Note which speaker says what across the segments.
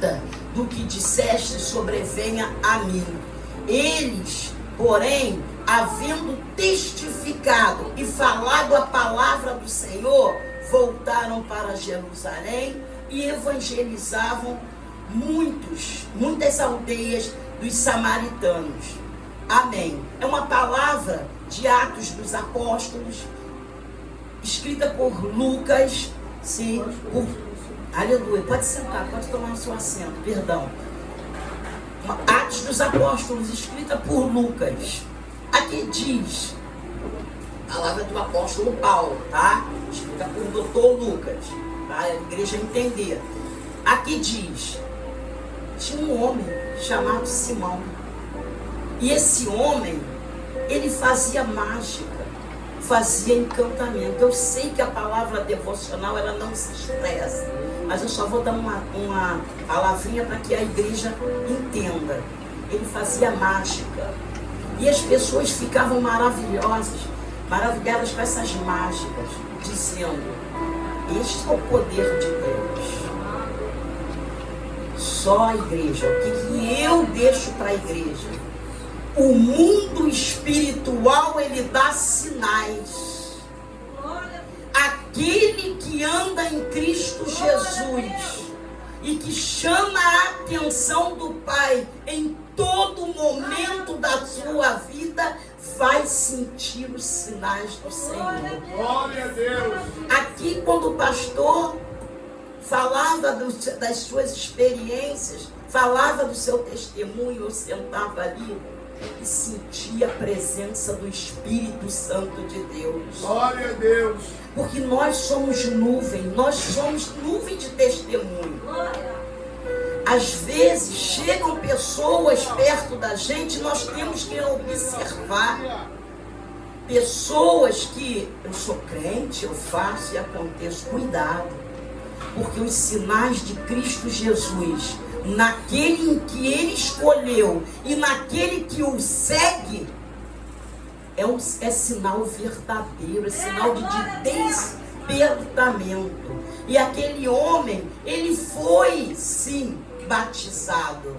Speaker 1: nada do que disseste sobrevenha a mim. Eles, porém, havendo testificado e falado a palavra do Senhor, voltaram para Jerusalém e evangelizavam muitas aldeias dos samaritanos. Amém. É uma palavra de Atos dos Apóstolos, escrita por Lucas, sim, aleluia, pode sentar, pode tomar o seu assento, perdão. Atos dos Apóstolos, escrita por Lucas. Aqui diz, palavra do apóstolo Paulo, tá? Escrita por doutor Lucas, tá? A igreja entender. Aqui diz, tinha um homem chamado Simão. E esse homem, ele fazia mágica, fazia encantamento. Eu sei que a palavra devocional, ela não se expressa, mas eu só vou dar uma palavrinha para que a igreja entenda. Ele fazia mágica. E as pessoas ficavam maravilhadas com essas mágicas, dizendo, este é o poder de Deus. Só a igreja. O que eu deixo para a igreja? O mundo espiritual, ele dá sinais. Aquele que anda em Cristo Jesus e que chama a atenção do Pai em todo momento da sua vida, vai sentir os sinais do Senhor.
Speaker 2: Glória a Deus.
Speaker 1: Aqui, quando o pastor falava das suas experiências, falava do seu testemunho, eu sentava ali e sentia a presença do Espírito Santo de Deus.
Speaker 2: Glória a Deus.
Speaker 1: Porque nós somos nuvem de testemunho. Às vezes chegam pessoas perto da gente, nós temos que observar. Pessoas que, eu sou crente, eu faço e aconteço, cuidado. Porque os sinais de Cristo Jesus, naquele em que ele escolheu e naquele que o segue, é sinal verdadeiro, é sinal de despertamento. E aquele homem, ele foi sim batizado.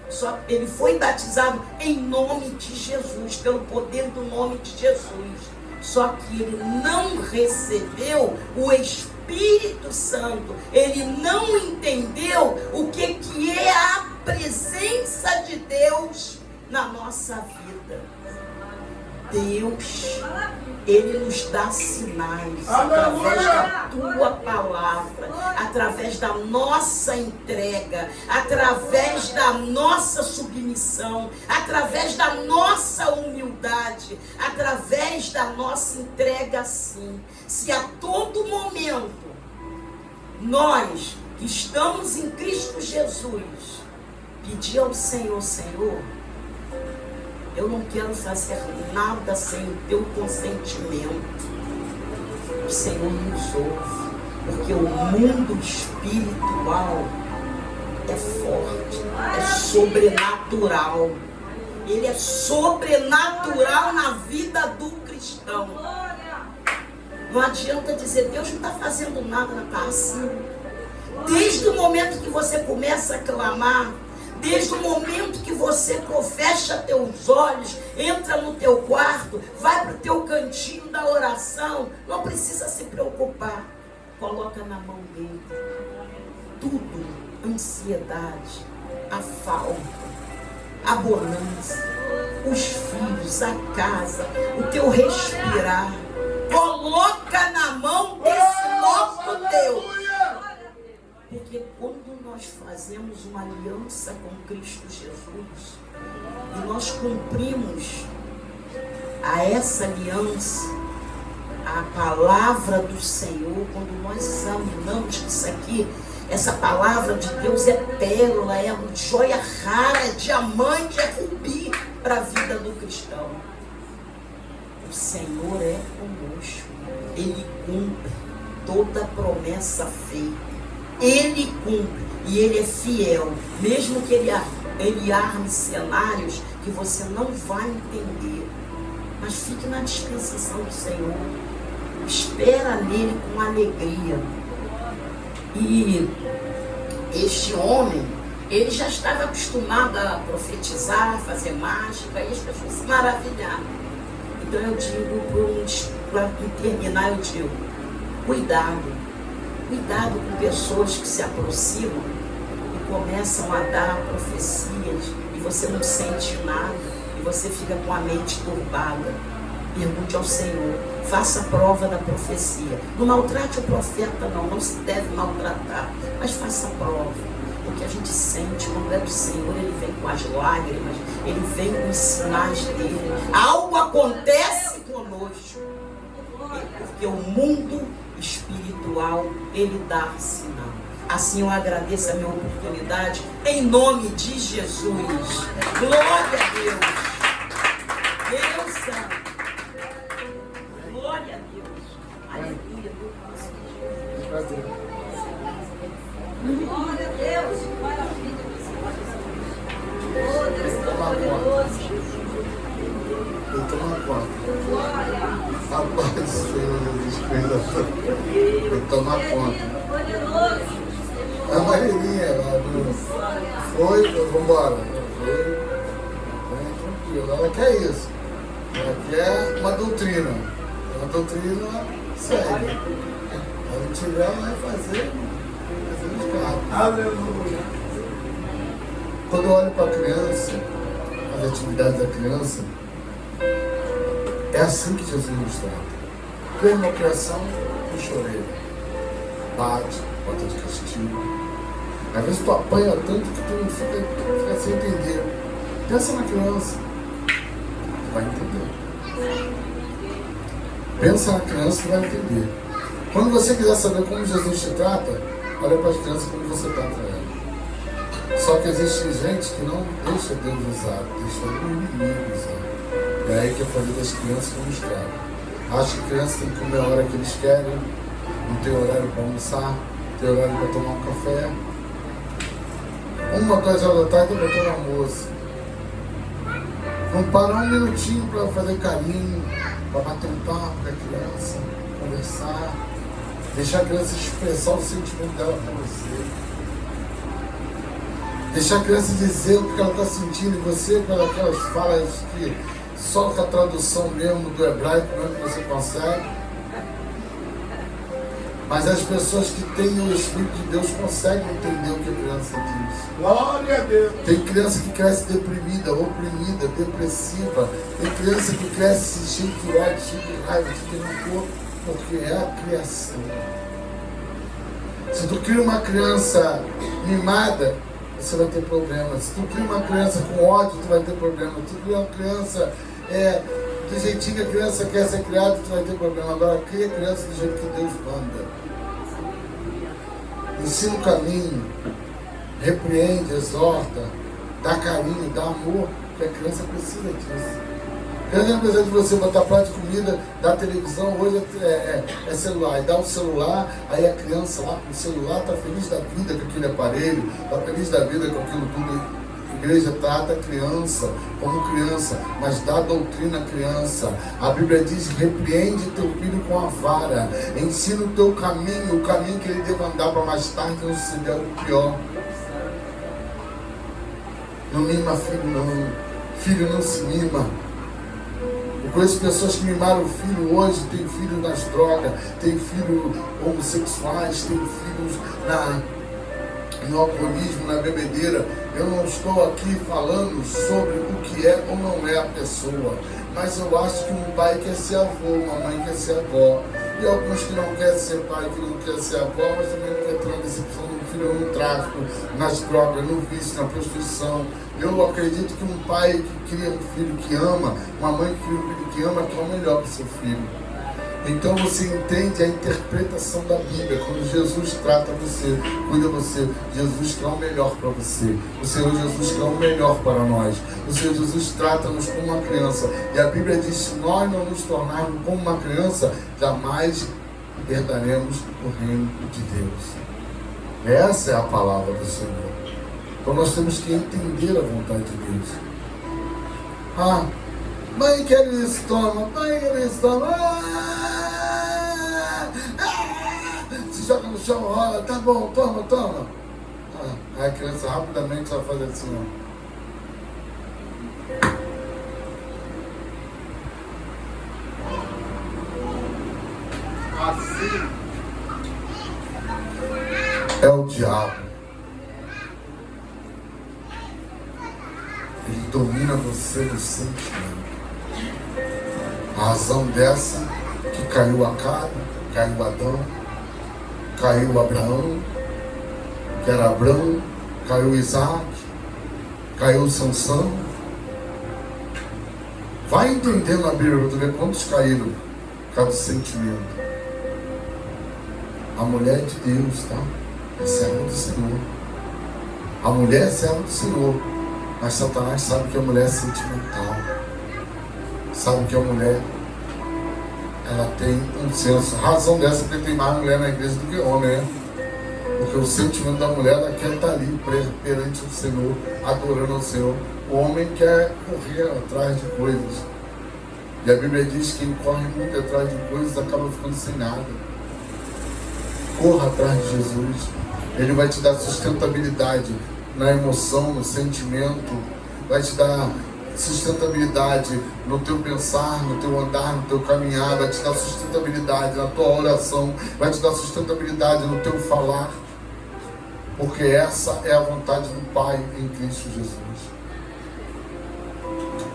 Speaker 1: Só ele foi batizado em nome de Jesus, pelo poder do nome de Jesus. Só que ele não recebeu o Espírito Santo. Ele não entendeu o que é a presença de Deus na nossa vida. Deus, ele nos dá sinais através da tua palavra, através da nossa entrega, através da nossa submissão, através da nossa humildade, através da nossa entrega, sim. Se a todo momento nós que estamos em Cristo Jesus pedir ao Senhor, Senhor, eu não quero fazer nada sem o teu consentimento. O Senhor nos ouve, porque o mundo espiritual é forte, é sobrenatural. Ele é sobrenatural na vida do cristão. Não adianta dizer, Deus não está fazendo nada, não está assim. Desde o momento que você começa a clamar, desde o momento que você fecha teus olhos, entra no teu quarto, vai para o teu cantinho da oração, não precisa se preocupar. Coloca na mão dele. Tudo, ansiedade, a falta, a bonança, os filhos, a casa, o teu respirar. Coloca na mão desse nosso Deus. Porque quando nós fazemos uma aliança com Cristo Jesus e nós cumprimos a essa aliança, a palavra do Senhor, quando nós examinamos isso aqui, essa palavra de Deus é pérola, é joia rara, é diamante, é rubi para a vida do cristão. O Senhor é conosco, Ele cumpre toda promessa feita. Ele cumpre e Ele é fiel, mesmo que ele arme cenários que você não vai entender, mas fique na dispensação do Senhor, espera nele com alegria. E Este homem, ele já estava acostumado a profetizar, fazer mágica, e as pessoas se maravilharam. Então eu digo, para terminar, eu digo, cuidado com pessoas que se aproximam e começam a dar profecias e você não sente nada e você fica com a mente turbada. Pergunte ao Senhor, faça a prova da profecia. Não maltrate o profeta, não se deve maltratar, mas faça a prova. O que a gente sente quando é do Senhor, ele vem com as lágrimas, ele vem com os sinais dele. Algo acontece conosco, porque o mundo espiritual, ele dá sinal. Assim eu agradeço a minha oportunidade, em nome de Jesus. Glória a Deus. Deus Santo. Glória a Deus. Aleluia.
Speaker 3: Glória a Deus. Maravilha. Oh, Deus poderoso.
Speaker 4: Eu tomo uma conta.
Speaker 3: Glória.
Speaker 4: Rapaz, Senhor Jesus Cristo. Eu tomo uma conta. A Marilinha, ela foi, vambora. Foi, tranquilo. Ela quer isso. Ela quer uma doutrina. Uma doutrina séria. Quando tiver, ela vai fazer os carros.
Speaker 2: Aleluia.
Speaker 4: Quando eu olho para a criança, as atividades da criança, é assim que Jesus nos trata. Vem uma criação, eu chorei. Bate, bota de castigo. Às vezes tu apanha tanto que tu fica sem entender. Pensa na criança, tu vai entender. Pensa na criança, tu vai entender. Quando você quiser saber como Jesus te trata, olha para as crianças como você trata elas. Só que existe gente que não deixa Deus usar, deixa o inimigo usar. É aí que a família das crianças não estraga. Acha que criança tem que comer a hora que eles querem, não tem horário para almoçar, não tem horário para tomar um café. 1, 2 horas da tarde para tomar almoço. Não parar um minutinho para fazer carinho, para bater um papo com a criança, conversar, deixar a criança expressar o sentimento dela para você. Deixar a criança dizer o que ela está sentindo em você, com aquelas falas que só com a tradução mesmo do hebraico mesmo que você consegue. Mas as pessoas que têm o Espírito de Deus conseguem entender o que a criança diz.
Speaker 2: Glória a Deus.
Speaker 4: Tem criança que cresce deprimida, oprimida, depressiva. Tem criança que cresce cheio de ódio, cheio de raiva, cheio de rancor, porque é a criação. Se tu cria uma criança mimada, você vai ter problema. Se tu cria uma criança com ódio, tu vai ter problema. Se tu cria uma criança do jeitinho que a criança quer ser criada, tu vai ter problema. Agora cria a criança do jeito que Deus manda. Ensina o caminho, repreende, exorta, dá carinho, dá amor, porque a criança precisa disso. A criança não precisa de você botar prato de comida, dar televisão, hoje é celular, e dá o celular, aí a criança lá com o celular está feliz da vida com aquele aparelho, está feliz da vida com aquilo tudo. A igreja trata a criança como criança, mas dá doutrina à criança. A Bíblia diz, repreende teu filho com a vara, ensina o teu caminho, o caminho que ele deve andar para mais tarde não se der o pior. Não mima filho não, filho não se mima. Eu conheço pessoas que mimaram o filho hoje, tem filhos nas drogas, tem filhos homossexuais, tem filhos no alcoolismo, na bebedeira. Eu não estou aqui falando sobre o que é ou não é a pessoa, mas eu acho que um pai quer ser avô, uma mãe quer ser avó, e alguns que não querem ser pai, que não querem ser avó, mas também não querem ter uma decepção no filho, no tráfico, nas drogas, no vício, na prostituição. Eu acredito que um pai que cria um filho que ama, uma mãe que cria um filho que ama, quer o melhor para o seu filho. Então você entende a interpretação da Bíblia. Quando Jesus trata você, cuida você, Jesus quer o melhor para você. O Senhor Jesus quer o melhor para nós. O Senhor Jesus trata-nos como uma criança. E a Bíblia diz, se nós não nos tornarmos como uma criança, jamais herdaremos o reino de Deus. Essa é a palavra do Senhor. Então nós temos que entender a vontade de Deus. Mãe quer isso, toma. Mãe quer isso, toma. Se joga no chão, rola. Tá bom, toma. Aí a criança rapidamente vai fazer assim, ó.
Speaker 2: Assim.
Speaker 4: É o diabo. Ele domina você no sentimento. A razão dessa que caiu Acabe, caiu Adão, caiu Abraão, que era Abraão, caiu Isaac, caiu Sansão. Vai entendendo a Bíblia para tu ver quantos caíram por causa do sentimento. A mulher é de Deus, tá? É serva do Senhor. A mulher é serva do Senhor. Mas Satanás sabe que a mulher é sentimental. Sabe que a mulher, ela tem um senso. A razão dessa é que tem mais mulher na igreja do que homem, né? Porque o sentimento da mulher, ela quer estar ali perante o Senhor, adorando ao Senhor. O homem quer correr atrás de coisas. E a Bíblia diz que quem corre muito atrás de coisas acaba ficando sem nada. Corra atrás de Jesus. Ele vai te dar sustentabilidade na emoção, no sentimento. Vai te dar sustentabilidade no teu pensar, no teu andar, no teu caminhar. Vai te dar sustentabilidade na tua oração. Vai te dar sustentabilidade no teu falar. Porque essa é a vontade do Pai em Cristo Jesus.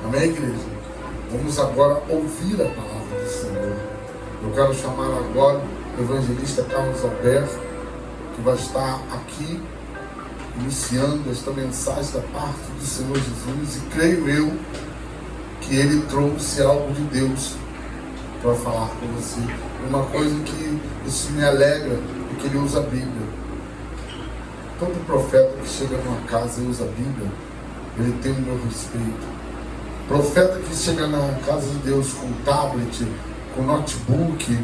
Speaker 4: Amém, igreja? Vamos agora ouvir a palavra do Senhor. Eu quero chamar agora o evangelista Carlos Alberto, que vai estar aqui iniciando esta mensagem da parte do Senhor Jesus, e creio eu que ele trouxe algo de Deus para falar com você. Uma coisa que isso me alegra é que ele usa a Bíblia. Todo profeta que chega numa casa e usa a Bíblia, ele tem o meu respeito. Profeta que chega na casa de Deus com tablet, com notebook,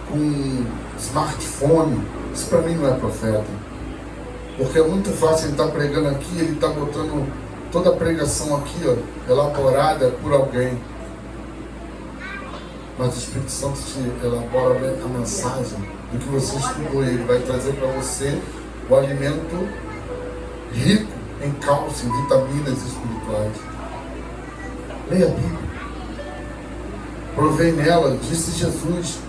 Speaker 4: com smartphone, isso para mim não é profeta. Porque é muito fácil ele estar pregando aqui, ele está botando toda a pregação aqui, ó, elaborada por alguém. Mas o Espírito Santo te elabora a mensagem do que você estudou, e ele vai trazer para você o alimento rico em cálcio, em vitaminas espirituais. Leia a Bíblia. Provei nela, disse Jesus.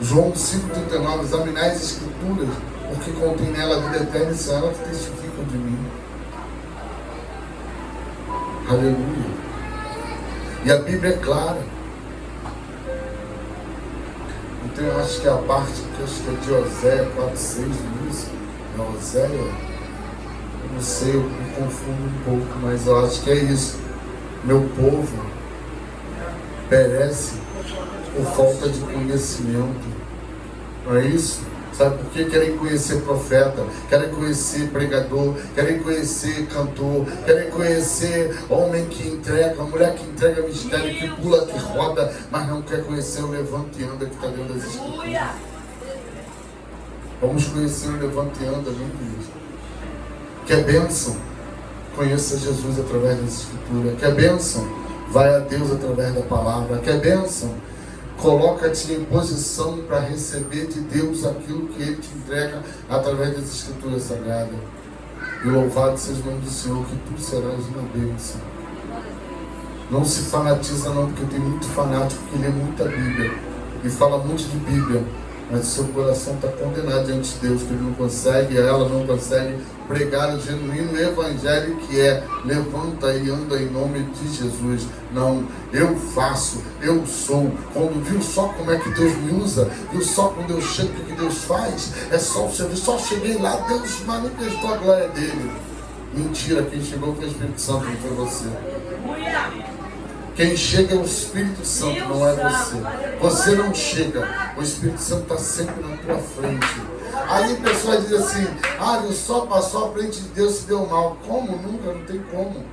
Speaker 4: João 5,39, examinai as Escrituras, porque contém nela a vida eterna, e são elas que testificam de mim. Aleluia. E a Bíblia é clara. Então eu acho que a parte que acho que é de Oséia 4,6, isso, é Oséia, eu não sei, eu me confundo um pouco, mas eu acho que é isso. Meu povo perece por falta de conhecimento. Não é isso? Sabe por que querem conhecer profeta, querem conhecer pregador, querem conhecer cantor, querem conhecer homem que entrega, mulher que entrega mistério, que pula, que roda, mas não quer conhecer o levante e anda que está dentro das Escrituras. Vamos conhecer o levante e anda, meu Deus. Quer bênção? Conheça Jesus através das Escrituras. Quer bênção? Vai a Deus através da palavra. Quer bênção? Coloca-te em posição para receber de Deus aquilo que Ele te entrega através das Escrituras Sagradas. E louvado seja o nome do Senhor, que tu serás uma bênção. Não se fanatiza não, porque tem muito fanático que lê muita Bíblia e fala muito de Bíblia, mas o seu coração está condenado diante de Deus, que ele não consegue, ela não consegue pregar o genuíno evangelho, que é levanta e anda em nome de Jesus. Não, eu faço, eu sou. Quando viu só como é que Deus me usa, viu só quando eu chego, o que Deus faz, é só o serviço, só cheguei lá, Deus manifestou a glória dele. Mentira, quem chegou foi o Espírito Santo, não foi você. Quem chega é o Espírito Santo, não é você. Você não chega, o Espírito Santo está sempre na tua frente. Aí pessoas dizem assim, ele só passou à frente de Deus e se deu mal. Como? Nunca, não tem como.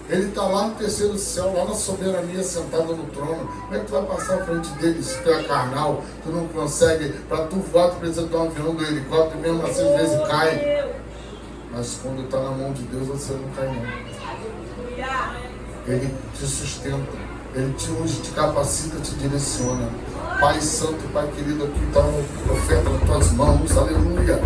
Speaker 4: Ele está lá no terceiro céu, lá na soberania, sentado no trono. Como é que tu vai passar à frente dele se tu é carnal? Tu não consegue, para tu voar, tu precisa de um avião, do helicóptero, mesmo assim às vezes cai. Mas quando está na mão de Deus, você não cai não. Ele te sustenta, Ele te unge, te capacita, te direciona. Pai Santo, Pai querido, aqui está o profeta nas tuas mãos, aleluia.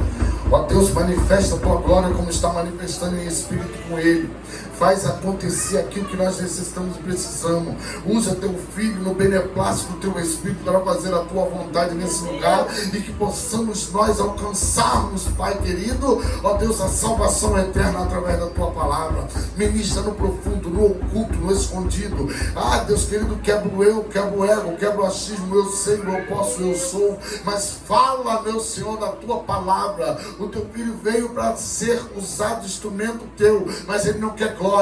Speaker 4: Ó Deus, manifesta a tua glória como está manifestando em espírito com ele. Faz acontecer aquilo que nós necessitamos e precisamos. Usa teu filho no beneplácito do teu espírito para fazer a tua vontade nesse lugar e que possamos nós alcançarmos, Pai querido, ó Deus, a salvação eterna através da tua palavra. Ministra no profundo, no oculto, no escondido. Ah, Deus querido, quebra o eu, quebra o ego, quebra o achismo, eu sei, eu posso, eu sou. Mas fala, meu Senhor, da tua palavra. O teu filho veio para ser usado instrumento teu, mas ele não quer glória.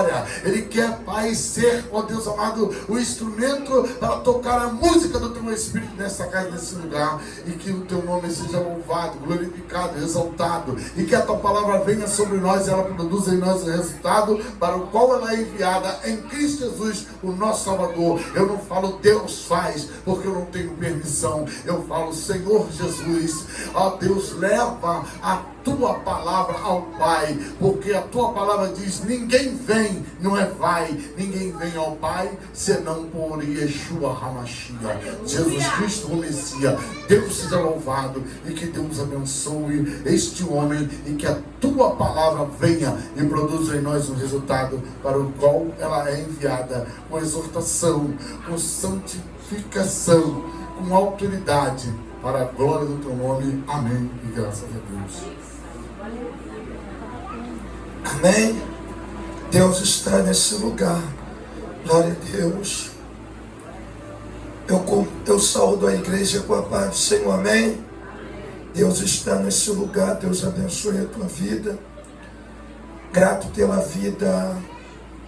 Speaker 4: Ele quer, Pai, ser, ó Deus amado, o instrumento para tocar a música do teu Espírito nessa casa, nesse lugar. E que o teu nome seja louvado, glorificado, exaltado. E que a tua palavra venha sobre nós e ela produza em nós o resultado para o qual ela é enviada em Cristo Jesus, o nosso Salvador. Eu não falo Deus faz, porque eu não tenho permissão. Eu falo Senhor Jesus. Ó Deus, leva a tua palavra ao Pai, porque a tua palavra diz: ninguém vem, não é vai, ninguém vem ao Pai senão por Yeshua HaMashiach, Jesus Cristo o Messias. Deus seja louvado e que Deus abençoe este homem e que a tua palavra venha e produza em nós um resultado para o qual ela é enviada, com exortação, com santificação, com autoridade, para a glória do teu nome. Amém e graças a Deus.
Speaker 5: Amém? Deus está nesse lugar. Glória a Deus. Eu saúdo a igreja com a paz do Senhor. Amém? Deus está nesse lugar. Deus abençoe a tua vida. Grato pela vida,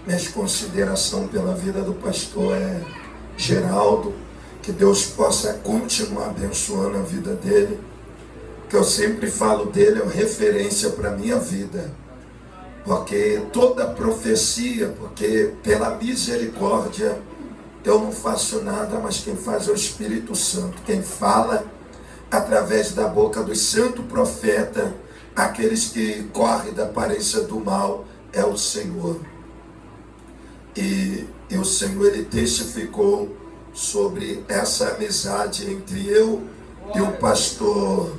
Speaker 5: minha consideração pela vida do pastor Geraldo. Que Deus possa continuar abençoando a vida dele. Que eu sempre falo dele, é uma referência para a minha vida. Porque toda profecia, porque pela misericórdia eu não faço nada, mas quem faz é o Espírito Santo. Quem fala através da boca dos santos profetas, aqueles que correm da aparência do mal, é o Senhor. E o Senhor, ele testificou sobre essa amizade entre eu e o pastor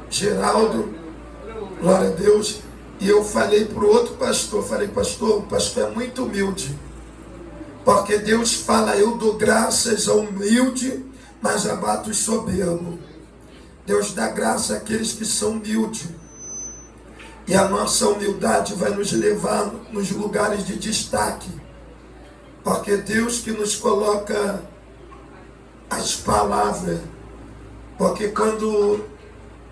Speaker 5: Geraldo. Glória a Deus. E eu falei para o outro pastor, pastor, o pastor é muito humilde, porque Deus fala: eu dou graças ao humilde, mas abato os soberbos. Deus dá graça àqueles que são humildes, e a nossa humildade vai nos levar nos lugares de destaque, porque Deus que nos coloca as palavras, porque quando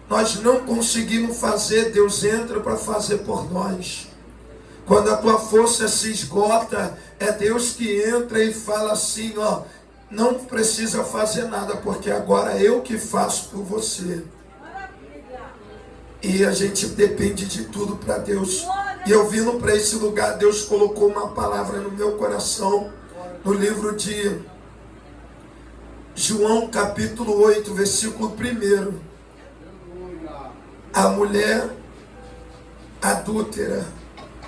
Speaker 5: nós não conseguimos fazer, Deus entra para fazer por nós. Quando a tua força se esgota, é Deus que entra e fala assim: ó, não precisa fazer nada, porque agora é eu que faço por você. E a gente depende de tudo para Deus. E eu vindo para esse lugar, Deus colocou uma palavra no meu coração, no livro de João capítulo 8, versículo 1. A mulher adúltera.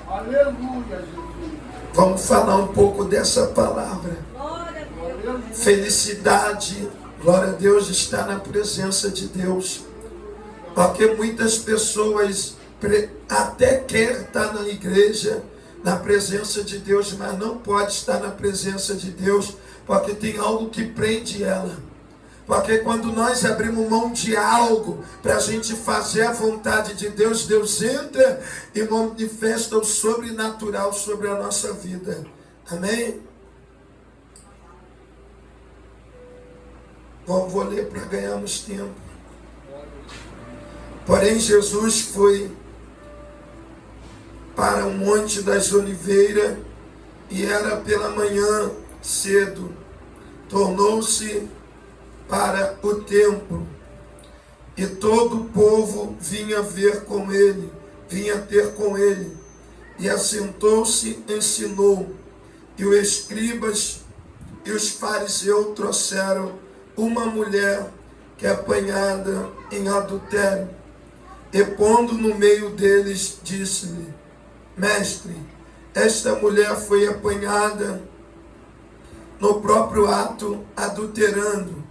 Speaker 2: Aleluia, Jesus.
Speaker 5: Vamos falar um pouco dessa palavra. Felicidade, glória a Deus, está na presença de Deus. Porque muitas pessoas até querem estar na igreja, na presença de Deus, mas não pode estar na presença de Deus, porque tem algo que prende ela. Porque quando nós abrimos mão de algo para a gente fazer a vontade de Deus, Deus entra e manifesta o sobrenatural sobre a nossa vida. Amém? Vou ler para ganharmos tempo. Porém, Jesus foi para o Monte das Oliveiras e era pela manhã cedo. Tornou-se para o templo, e todo o povo vinha ter com ele, e assentou-se, ensinou, e os escribas e os fariseus trouxeram uma mulher que é apanhada em adultério, e pondo no meio deles, disse-lhe: Mestre, esta mulher foi apanhada no próprio ato adulterando.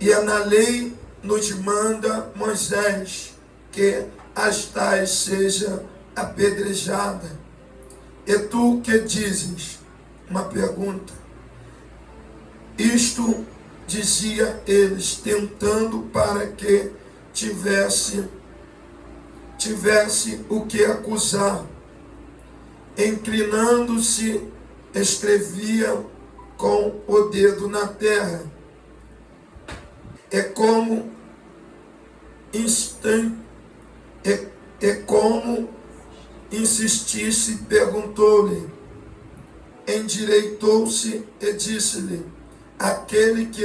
Speaker 5: E é na lei nos manda Moisés que as tais seja apedrejada. E tu que dizes? Uma pergunta. Isto dizia eles, tentando para que tivesse o que acusar. Inclinando-se, escrevia com o dedo na terra. Como insistisse, perguntou-lhe. Endireitou-se e disse-lhe: aquele que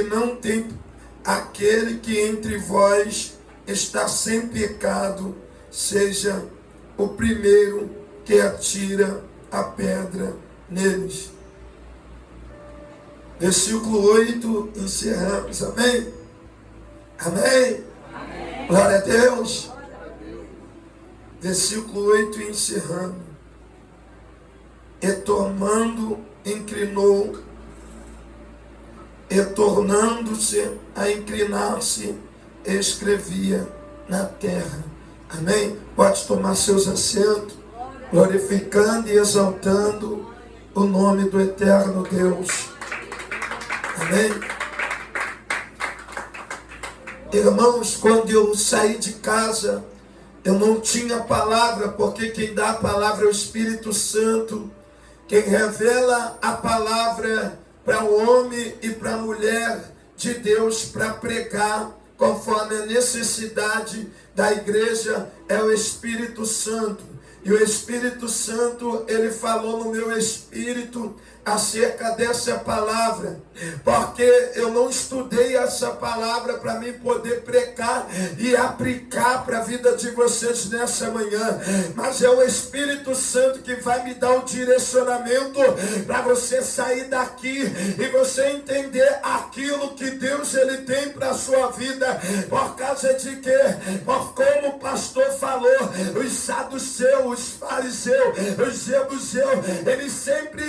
Speaker 5: entre vós está sem pecado, seja o primeiro que atira a pedra neles. Versículo 8, encerramos. Amém? Amém? Amém. Glória a Deus. Versículo 8, encerrando. E tomando, inclinou, e tornando-se a inclinar-se, escrevia na terra. Amém? Pode tomar seus assentos, glorificando e exaltando o nome do eterno Deus. Amém? Irmãos, quando eu saí de casa, eu não tinha palavra, porque quem dá a palavra é o Espírito Santo. Quem revela a palavra para o homem e para a mulher de Deus para pregar conforme a necessidade da igreja é o Espírito Santo. E o Espírito Santo, ele falou no meu espírito acerca dessa palavra, porque eu não estudei essa palavra para mim poder pregar e aplicar para a vida de vocês nessa manhã, mas é o Espírito Santo que vai me dar o direcionamento para você sair daqui e você entender aquilo que Deus ele tem para a sua vida, por causa de que, como o pastor falou, os saduceus, os fariseus, os jebuseus, eles sempre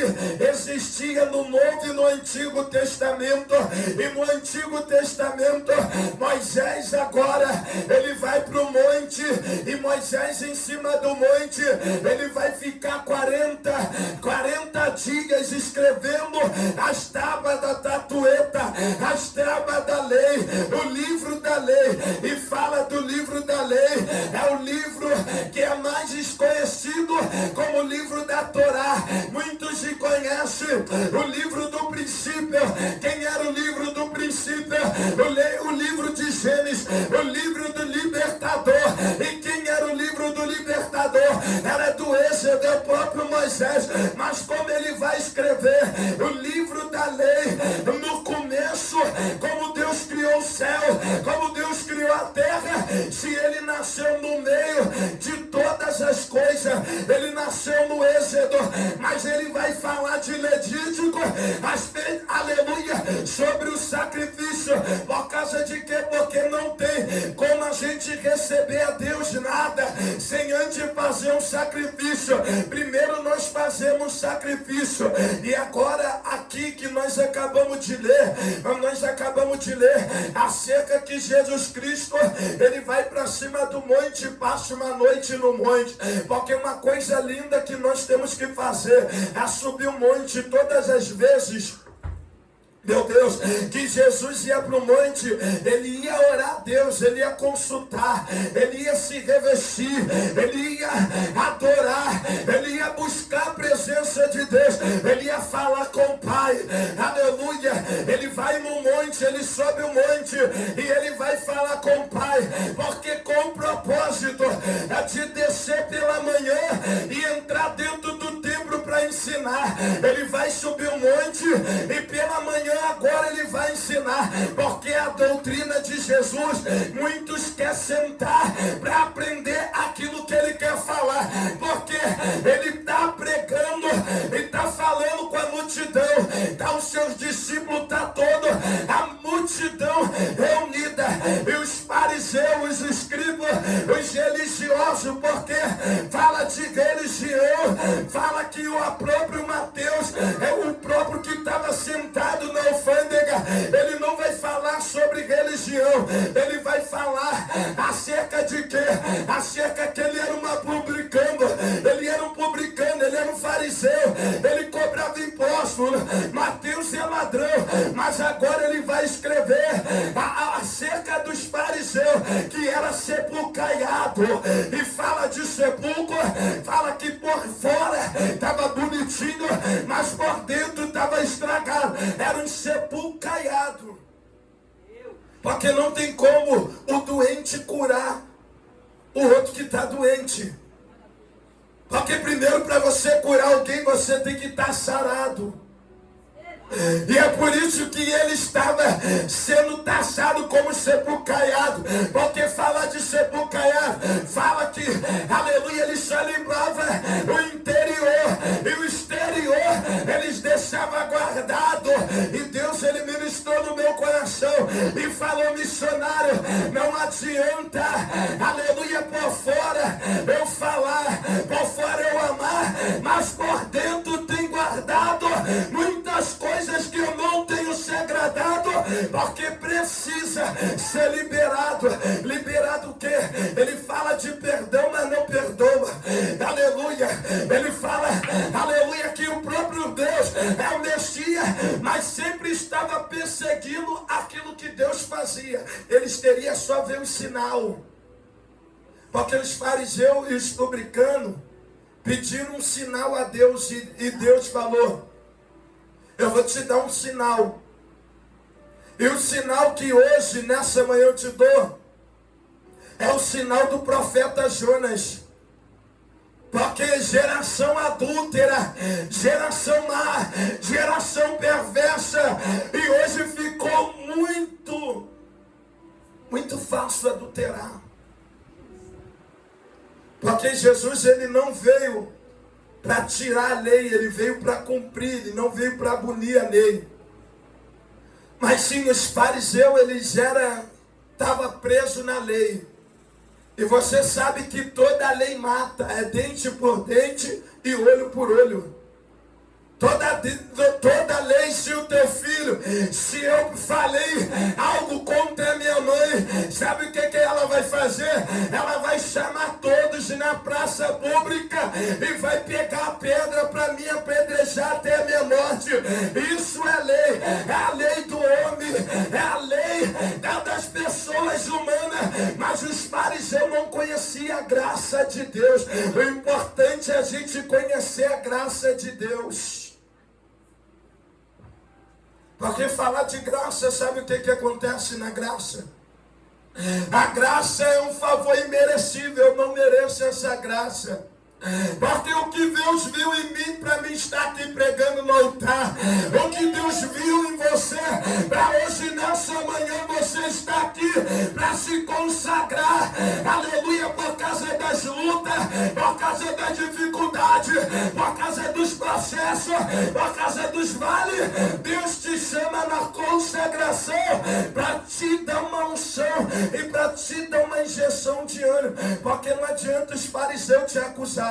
Speaker 5: existia no Novo e no Antigo Testamento. E no Antigo Testamento, Moisés agora, ele vai para o monte, e Moisés em cima do monte, ele vai ficar 40 dias escrevendo as tábuas da tatueta, as tábuas da lei, o livro da lei. E fala do livro da lei, é o livro que é mais desconhecido como o livro da Torá. Muitos se conhecem o livro do princípio. Quem era o livro do princípio? O livro de Gênesis, o livro do libertador. E quem era o livro do libertador? Era do Êxodo, o próprio Moisés. Mas como ele vai escrever o livro da lei, no começo, como Deus criou o céu, como Deus criou a terra, se ele nasceu no meio de todas as coisas, ele nasceu no Êxodo, mas ele vai falar de Levítico, aleluia, sobre o sacrifício. Por causa de quê? Porque não tem como a gente receber a Deus nada sem antes fazer um sacrifício. Primeiro nós fazemos sacrifício. E agora aqui que nós acabamos de ler acerca que Jesus Cristo, ele vai para cima do monte e passa uma noite no monte. Porque uma coisa linda que nós temos que fazer é subir o monte todas as vezes. Meu Deus, que Jesus ia para o monte, ele ia orar a Deus, ele ia consultar, ele ia se revestir, ele ia adorar, ele ia buscar a presença de Deus, ele ia falar com o Pai, aleluia. Ele vai no monte, ele sobe o monte e ele vai falar com o Pai, porque com o propósito de descer pela manhã e entrar dentro do templo para ensinar. Ele vai subir o monte e pela manhã agora ele vai ensinar, porque a doutrina de Jesus, muitos querem sentar para aprender aquilo que ele quer falar, porque ele está pregando, ele está falando com a multidão, tá, os seus discípulos, está toda a multidão reunida, e os fariseus, os escribas, os religiosos, porque fala de religião, fala que o próprio Mateus é o próprio que estava sentado na alfândega. Ele não vai falar sobre religião, ele vai falar acerca de quê? Acerca que ele era uma publicano, ele era um publicano, ele era um fariseu, ele cobrava imposto. Mateus é ladrão, mas agora ele vai escrever acerca dos fariseus, que era sepulcaiado, e fala de sepulcro, fala que por fora estava bonitinho, mas por dentro estava estragado, era um sepulcaiado. Porque não tem como o doente curar o outro que está doente. Porque primeiro, para você curar alguém, você tem que estar sarado. E é por isso que ele estava sendo taxado como sepulcaiado. Porque fala de sepulcaiado, fala que, aleluia, ele só lembrava o interior, e o exterior eles deixavam guardado. E Deus, ele ministrou no meu coração e falou: missionário, não adianta, aleluia, por fora eu falar, por fora eu amar, mas por dentro tem guardado muitas coisas que eu não tenho se agradado, porque precisa ser liberado. Liberado o quê? Ele fala de perdão, mas não perdoa. Aleluia. Ele fala, aleluia, que o próprio Deus é o Messias, mas sempre estava perseguindo aquilo que Deus fazia. Eles teriam só ver o sinal. Porque os fariseus e os publicanos pediram um sinal a Deus, e Deus falou: eu vou te dar um sinal. E o sinal que hoje, nessa manhã, eu te dou é o sinal do profeta Jonas. Porque geração adúltera, geração má, geração perversa, e hoje ficou muito fácil adulterar. Porque Jesus, ele não veio para tirar a lei, ele veio para cumprir, ele não veio para abolir a lei. Mas sim, os fariseus, eles estavam presos na lei. E você sabe que toda a lei mata, é dente por dente e olho por olho. Toda lei, se o teu filho, se eu falei algo contra a minha mãe, sabe o que ela vai fazer? Ela vai chamar todos na praça pública e vai pegar a pedra para me apedrejar até a minha morte. Isso é lei, é a lei do homem, é a lei das pessoas humanas. Mas os fariseus não conheciam a graça de Deus. O importante é a gente conhecer a graça de Deus. Porque falar de graça, sabe o que acontece na graça? A graça é um favor imerecível, eu não mereço essa graça. Porque o que Deus viu em mim para mim estar aqui pregando no altar, o que Deus viu em você, para hoje nessa manhã você está aqui para se consagrar, aleluia, por causa das lutas, por causa das dificuldades, por causa dos processos, por causa dos vales. Deus te chama na consagração para te dar uma unção e para te dar uma injeção de ânimo, porque não adianta os fariseus te acusar.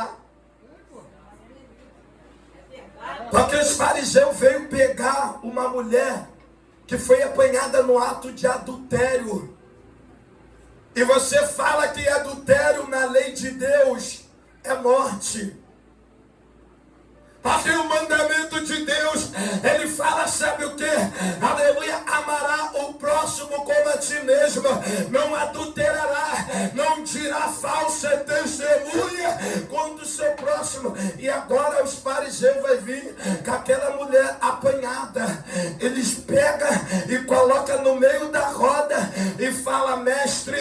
Speaker 5: Porque os fariseus veio pegar uma mulher que foi apanhada no ato de adultério. E você fala que adultério na lei de Deus é morte. Porque o mandamento de Deus, ele fala, sabe o que? Aleluia, amará o próximo como a ti mesmo, não adulterará, não dirá falsa testemunha contra o seu próximo. E agora os fariseus vão vir com aquela mulher apanhada, eles pegam e colocam no meio da roda e fala: mestre,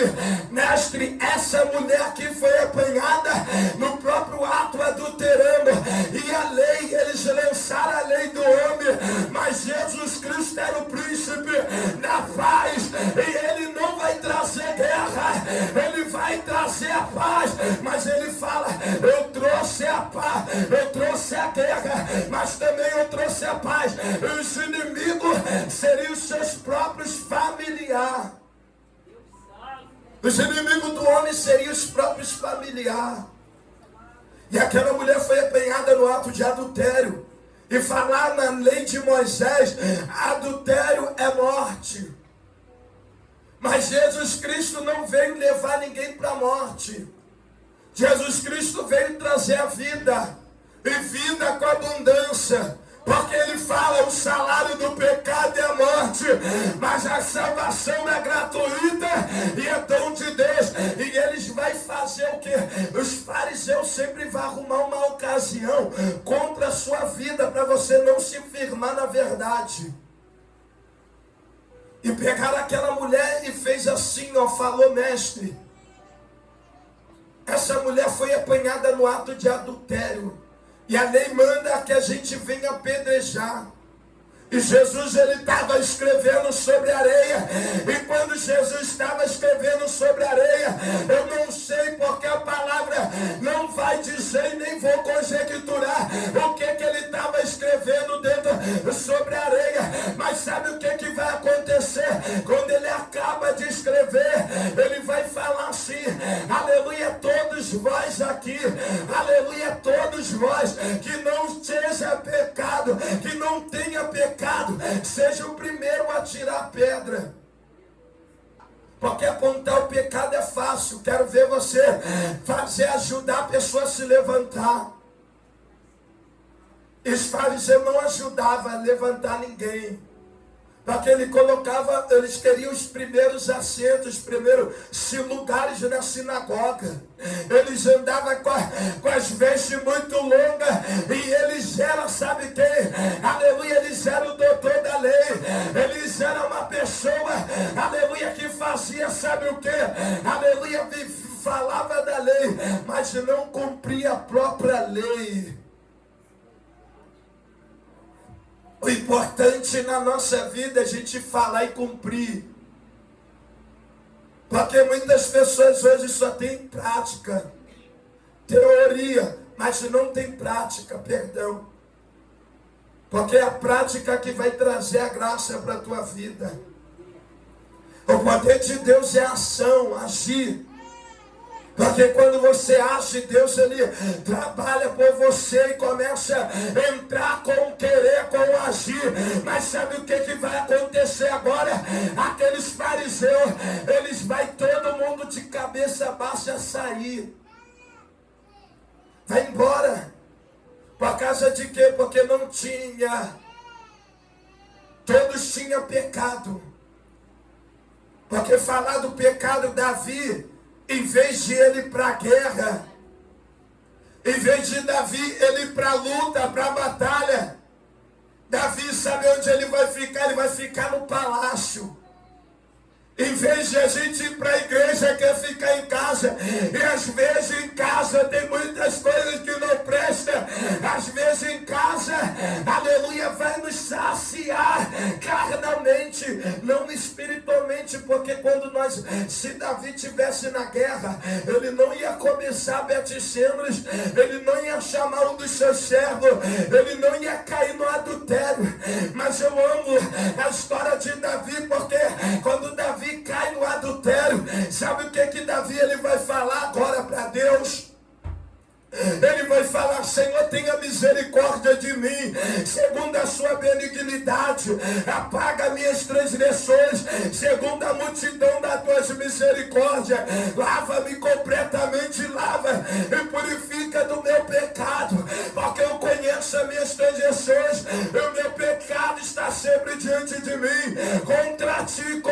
Speaker 5: essa mulher aqui foi apanhada no próprio ato adulterando, e a lei, eles lançaram a lei do homem, mas Jesus Cristo era o príncipe da paz, e ele não vai trazer guerra, ele vai trazer a paz. Mas ele fala: eu trouxe a paz, eu trouxe a guerra, mas também eu trouxe a paz. E os inimigos seriam os seus próprios familiares. Os inimigos do homem seriam os próprios familiares. E aquela mulher foi apanhada no ato de adultério. E falar na lei de Moisés, adultério é morte. Mas Jesus Cristo não veio levar ninguém para a morte. Jesus Cristo veio trazer a vida, e vida com abundância. Porque ele fala, o salário do pecado é a morte, mas a salvação é gratuita e é dom de Deus. E eles vão fazer o quê? Os fariseus sempre vão arrumar uma ocasião contra a sua vida, para você não se firmar na verdade. E pegaram aquela mulher e fez assim, ó, falou: mestre, essa mulher foi apanhada no ato de adultério, e a lei manda que a gente venha apedrejar. E Jesus, ele estava escrevendo sobre areia. E quando Jesus estava escrevendo sobre areia, eu não sei porque a palavra não vai dizer e nem vou conjecturar o que ele estava escrevendo dentro sobre areia. Mas sabe o que vai acontecer? Quando ele acaba de escrever, ele vai falar assim: aleluia, todos vós aqui, aleluia, todos vós que não seja pecado, que não tenha pecado, seja o primeiro a tirar a pedra. Porque apontar o pecado é fácil. Quero ver você ajudar a pessoa a se levantar. Os fariseus não ajudavam a levantar ninguém. Porque eles queriam os primeiros assentos, os primeiros lugares na sinagoga. Eles andavam com as vestes muito longas, e eles eram, sabe quem? Aleluia, eles eram o doutor da lei. Eles eram uma pessoa, aleluia, que fazia, sabe o quê? Aleluia, falava da lei, mas não cumpria a própria lei. O importante na nossa vida é a gente falar e cumprir. Porque muitas pessoas hoje só têm prática, teoria, mas não tem prática, perdão. Porque é a prática que vai trazer a graça para a tua vida. O poder de Deus é ação, agir. Porque quando você age, Deus, ele trabalha por você e começa a entrar com o querer, com o agir. Mas sabe o que vai acontecer agora? Aqueles fariseus, eles vai todo mundo de cabeça baixa sair. Vai embora. Por causa de quê? Porque não tinha. Todos tinham pecado. Porque falar do pecado, Davi, em vez de ele ir para a guerra, em vez de Davi ele ir para a luta, para a batalha, Davi sabe onde ele vai ficar? Ele vai ficar no palácio. Em vez de a gente ir para a igreja, quer ficar em casa. E às vezes em casa tem muitas coisas que não prestam. Às vezes em casa, aleluia, vai nos saciar carnalmente, não espiritualmente. Porque quando se Davi estivesse na guerra, ele não ia começar Bet-Shemesh, ele não ia chamar um dos seus servos, ele não ia cair no adultério. Mas eu amo a história de Davi, porque quando Davi cai no adultério, sabe o que Davi ele vai falar agora para Deus? Ele vai falar: Senhor, tenha misericórdia de mim, segundo a sua benignidade, apaga minhas transgressões, segundo a multidão das tuas misericórdias, lava-me completamente, lava e purifica do meu pecado, porque eu conheço as minhas transgressões, e o meu pecado está sempre diante de mim. Contra ti,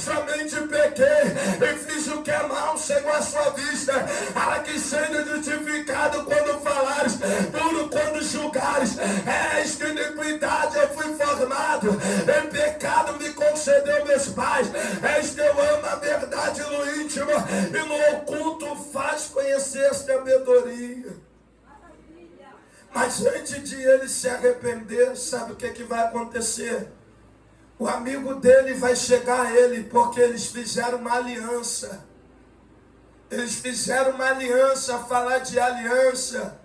Speaker 5: somente pequei e fiz o que é mal, Senhor, à sua vista, para que seja justificado quando falares, puro quando julgares. És que iniquidade eu fui formado, em pecado me concedeu meus pais. És que eu amo a verdade no íntimo, e no oculto faz conhecer a sabedoria. Mas antes de ele se arrepender, sabe o que vai acontecer? O amigo dele vai chegar a ele, porque eles fizeram uma aliança. Eles fizeram uma aliança. Falar de aliança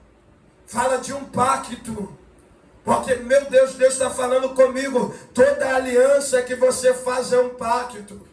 Speaker 5: fala de um pacto. Porque, meu Deus, Deus está falando comigo. Toda aliança que você faz é um pacto.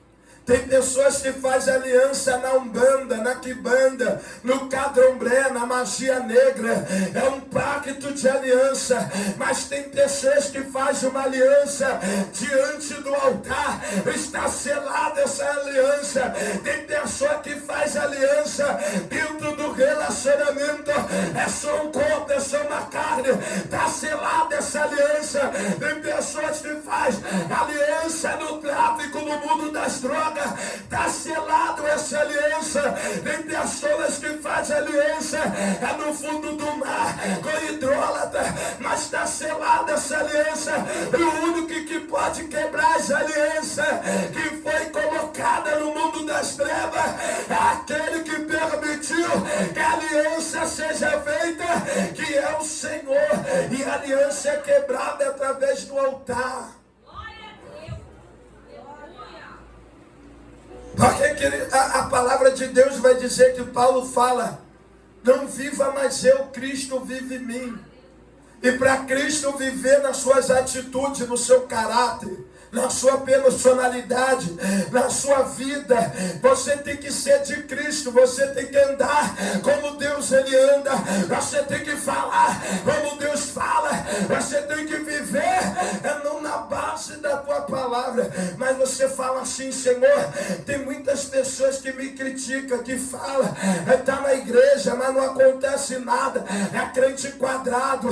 Speaker 5: Tem pessoas que fazem aliança na Umbanda, na Quimbanda, no Candomblé, na magia negra. É um pacto de aliança. Mas tem pessoas que fazem uma aliança diante do altar. Está selada essa aliança. Tem pessoa que faz aliança dentro do relacionamento. É só um corpo, é só uma carne. Está selada essa aliança. Tem pessoas que faz aliança no tráfico, no mundo das drogas. Está selado essa aliança. Tem pessoas que fazem aliança no fundo do mar com idólatra, mas está selada essa aliança. E o único que pode quebrar essa aliança que foi colocada no mundo das trevas é aquele que permitiu que a aliança seja feita, que é o Senhor. E a aliança é quebrada através do altar. Porque a palavra de Deus vai dizer que Paulo fala: não viva mais eu, Cristo vive em mim. E para Cristo viver nas suas atitudes, no seu caráter, na sua personalidade, na sua vida, você tem que ser de Cristo, você tem que andar como Deus ele anda, você tem que falar como Deus fala, você tem que viver não na base da tua palavra, mas você fala assim: Senhor, tem muitas pessoas que me criticam, que falam, está na igreja, mas não acontece nada, é crente quadrado,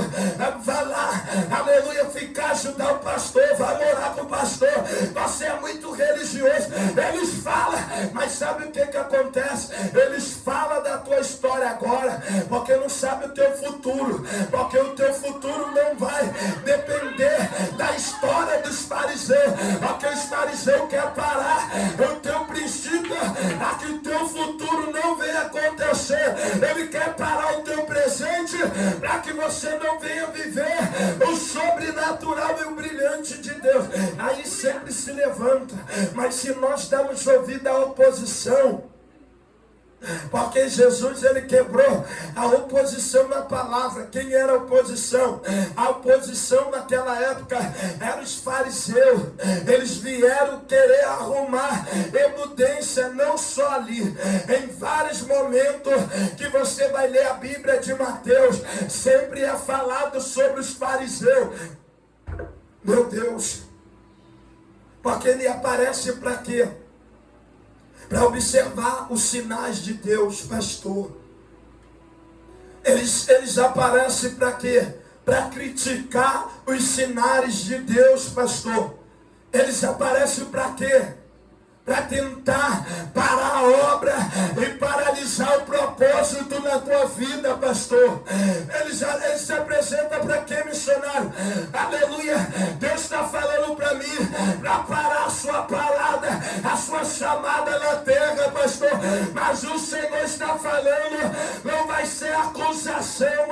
Speaker 5: vai lá, aleluia, ficar ajudar o pastor, vai morar com o pastor, você é muito religioso. Eles falam, mas sabe o que acontece? Eles falam da tua história agora, porque não sabem o teu futuro, porque o teu futuro não vai depender da história dos fariseus, porque os fariseus querem parar o teu princípio, a que o teu futuro não venha acontecer. Ele quer parar o teu presente, para que você não venha viver o sobrenatural e o brilhante de Deus. Aí sempre se levanta, mas se nós damos ouvido à oposição, porque Jesus ele quebrou a oposição na palavra. Quem era a oposição? A oposição naquela época eram os fariseus. Eles vieram querer arrumar emudência, não só ali, em vários momentos que você vai ler a Bíblia de Mateus, sempre é falado sobre os fariseus. Meu Deus, porque ele aparece para quê? Para observar os sinais de Deus, pastor. Eles aparecem para quê? Para criticar os sinais de Deus, pastor. Eles aparecem para quê? Para tentar parar a obra e paralisar o propósito na tua vida, pastor. Eles se apresentam para quê, missionário? Aleluia! Deus está falando para mim, para parar a sua parada, a sua chamada na terra, pastor. Mas o Senhor está falando, não vai ser acusação,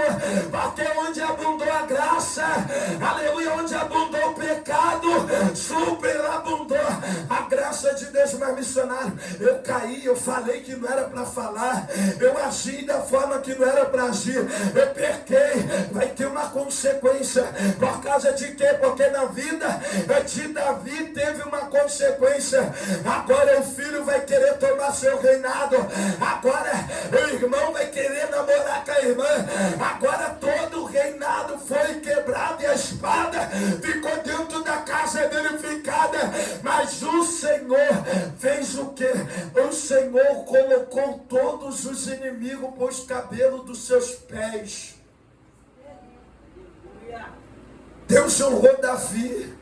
Speaker 5: porque onde abundou a graça, aleluia, onde abundou o pecado, superabundou a graça de Deus. Mas missionário, eu caí, eu falei que não era para falar, eu agi da forma que não era para agir, eu pequei, vai ter uma consequência. Por causa de quê? Porque na vida de Davi teve uma consequência. Agora o filho vai querer tomar seu reinado, agora o irmão vai querer namorar com a irmã, agora todo o reinado foi quebrado e a espada ficou dentro da casa dele ficada. Mas o Senhor fez o que? O Senhor colocou todos os inimigos por os cabelos dos seus pés. Deus honrou Davi.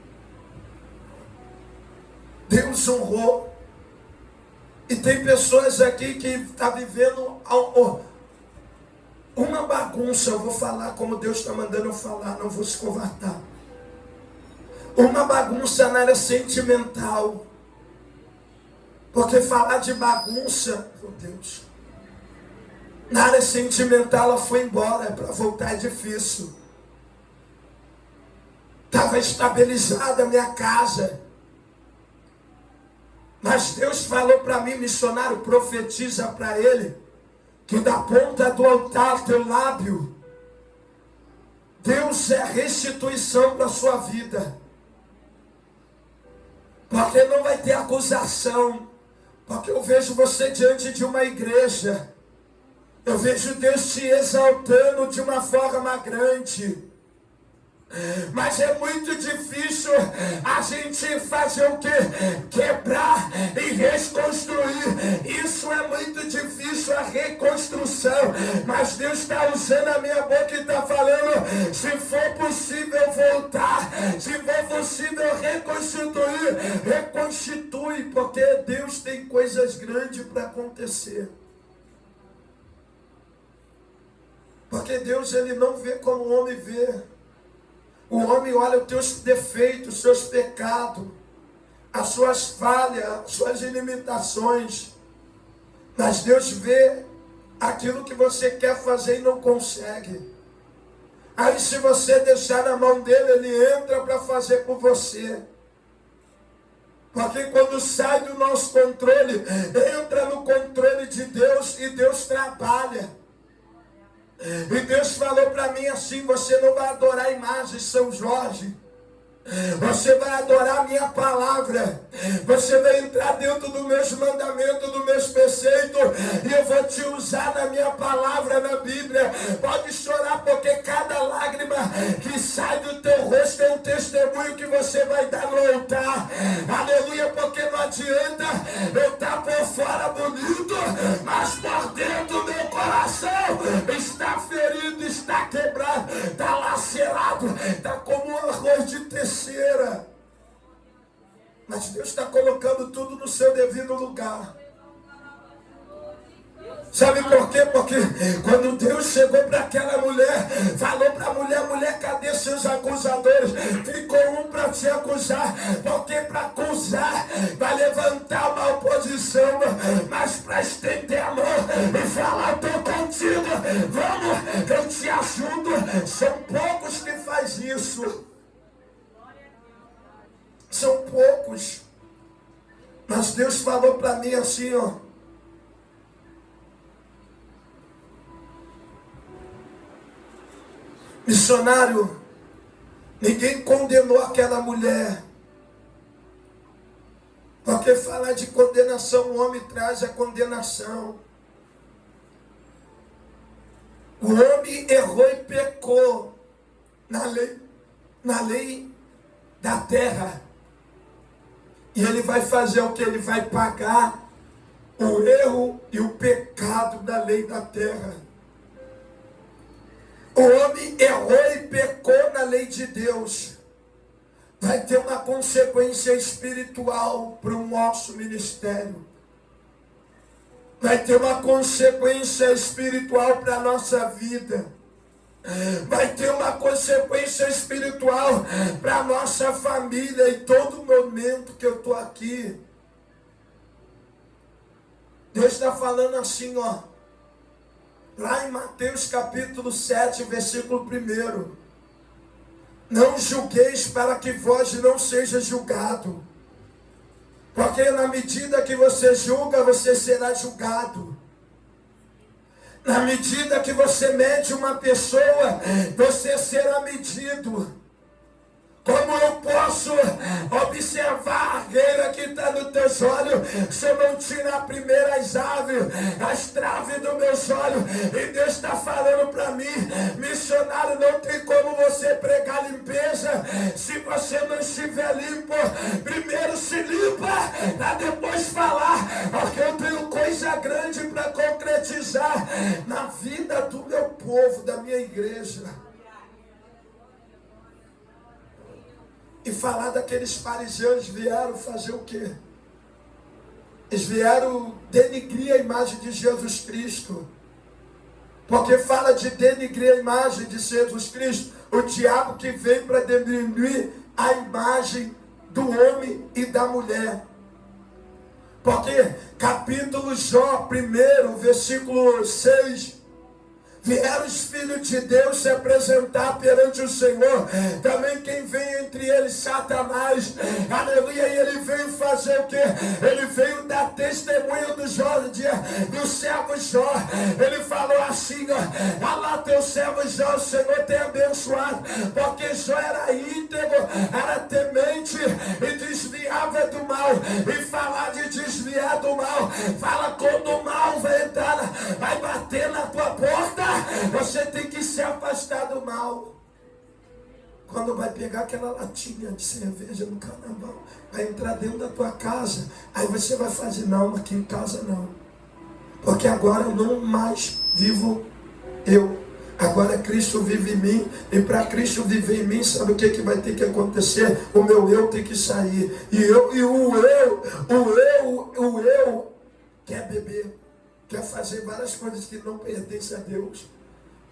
Speaker 5: Deus honrou. E tem pessoas aqui que estão vivendo uma bagunça. Eu vou falar como Deus está mandando eu falar, não vou se covardar. Uma bagunça na área sentimental. Porque falar de bagunça, meu Deus, na área sentimental ela foi embora, para voltar é difícil. Estava estabilizada a minha casa. Mas Deus falou para mim, missionário, profetiza para ele, que da ponta do altar, teu lábio, Deus é restituição para a sua vida. Porque não vai ter acusação, Porque eu vejo você diante de uma igreja. Eu vejo Deus te exaltando de uma forma grande. Mas é muito difícil a gente fazer o quê? Quebrar e reconstruir. Isso é muito difícil, a reconstrução. Mas Deus está usando a minha boca e está falando: se for possível voltar, se for possível reconstituir, reconstitui, porque Deus tem coisas grandes para acontecer. Porque Deus, ele não vê como o homem vê. O homem olha os teus defeitos, os seus pecados, as suas falhas, as suas limitações. Mas Deus vê aquilo que você quer fazer e não consegue. Aí se você deixar na mão dele, ele entra para fazer por você. Porque quando sai do nosso controle, entra no controle de Deus e Deus trabalha. E Deus falou para mim assim: você não vai adorar a imagem São Jorge, você vai adorar a minha palavra, você vai entrar dentro dos meus mandamentos, dos meus preceitos, e eu vou te usar na minha palavra, na Bíblia. Pode chorar, porque cada lágrima que sai do teu rosto é um testemunho que você vai dar no altar. Aleluia, porque não adianta eu estar por fora bonito, mas por dentro meu coração está ferido, está quebrado, está lacerado, está como um arroz de terceira. Mas Deus está colocando tudo no seu devido lugar. Sabe por quê? Porque quando Deus chegou para aquela mulher, falou para a mulher, cadê seus acusadores? Ficou um para te acusar, porque para acusar vai levantar uma oposição, mas para estender a mão e falar: estou contigo, vamos, eu te ajudo. São poucos que faz isso. São poucos. Mas Deus falou para mim assim, ó: missionário, ninguém condenou aquela mulher. Porque falar de condenação, o homem traz a condenação. O homem errou e pecou na lei da terra. E ele vai fazer o que? Ele vai pagar o erro e o pecado da lei da terra. O homem errou e pecou na lei de Deus. Vai ter uma consequência espiritual para o nosso ministério. Vai ter uma consequência espiritual para a nossa vida. Vai ter uma consequência espiritual para a nossa família. E todo momento que eu estou aqui, Deus está falando assim, ó. Lá em Mateus capítulo 7, versículo 1. Não julgueis para que vós não seja julgado. Porque na medida que você julga, você será julgado. Na medida que você mede uma pessoa, você será medido. Como eu posso observar a argueira que está nos teus olhos, se eu não tirar as primeiras aves, as traves dos meus olhos? E Deus está falando para mim: missionário, não tem como você pregar limpeza se você não estiver limpo. Primeiro se limpa, para depois falar, porque eu tenho coisa grande para concretizar na vida do meu povo, da minha igreja. E falar daqueles fariseus, vieram fazer o quê? Eles vieram denigrir a imagem de Jesus Cristo. Porque fala de denigrir a imagem de Jesus Cristo. O diabo que vem para denigrir a imagem do homem e da mulher. Porque capítulo Jó 1, versículo 6, vieram os filhos de Deus se apresentar perante o Senhor, também quem vem entre eles, Satanás, aleluia, e ele veio fazer o quê? Ele veio dar testemunho do servo Jó. Ele falou assim, ó, lá teu servo Jó, o Senhor tem abençoado, porque Jó era íntegro, era temente e desviava do mal. E falar de desviar do mal, fala quando o mal vai entrar, vai bater na tua porta, você tem que se afastar do mal. Quando vai pegar aquela latinha de cerveja no carnaval, vai entrar dentro da tua casa, aí você vai fazer, não, aqui em casa não, porque agora eu não mais vivo eu, agora Cristo vive em mim, e para Cristo viver em mim, sabe o que vai ter que acontecer? O meu eu tem que sair, e o eu quer beber, quer fazer várias coisas que não pertencem a Deus.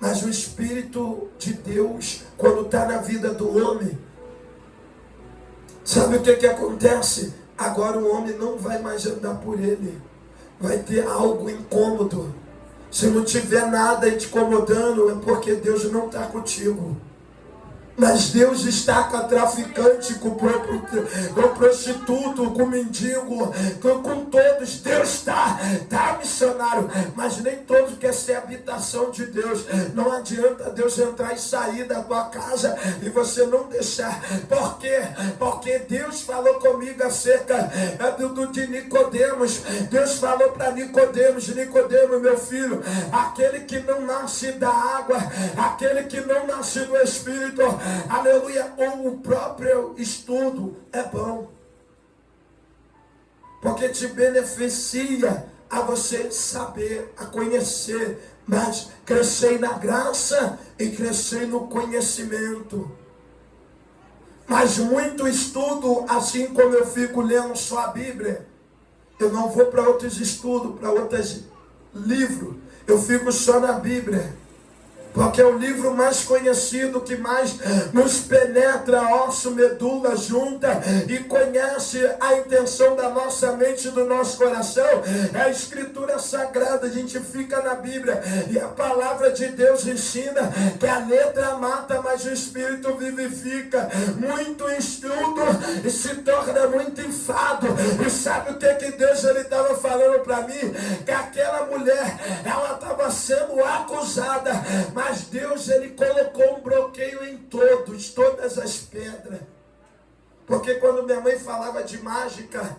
Speaker 5: Mas o Espírito de Deus, quando está na vida do homem, sabe o que acontece? Agora o homem não vai mais andar por ele, vai ter algo incômodo. Se não tiver nada te incomodando, é porque Deus não está contigo. Mas Deus está com a traficante, com o prostituto, com o mendigo, com todos. Deus está missionário. Mas nem todos querem ser habitação de Deus. Não adianta Deus entrar e sair da tua casa e você não deixar. Por quê? Porque Deus falou comigo acerca de Nicodemos. Deus falou para Nicodemos, meu filho, aquele que não nasce da água, aquele que não nasce do Espírito, aleluia, o próprio estudo é bom, porque te beneficia a você saber, a conhecer, mas crescer na graça e crescer no conhecimento. Mas muito estudo, assim como eu fico lendo só a Bíblia, eu não vou para outros estudos, para outros livros, eu fico só na Bíblia. Porque é o livro mais conhecido, que mais nos penetra, osso, medula, junta e conhece a intenção da nossa mente e do nosso coração. É a Escritura Sagrada, a gente fica na Bíblia e a palavra de Deus ensina que a letra mata, mas o Espírito vivifica. Muito estudo e se torna muito enfado. E sabe o que Deus estava falando para mim? Que aquela mulher, ela estava sendo acusada, mas Deus, ele colocou um bloqueio em todas as pedras. Porque quando minha mãe falava de mágica,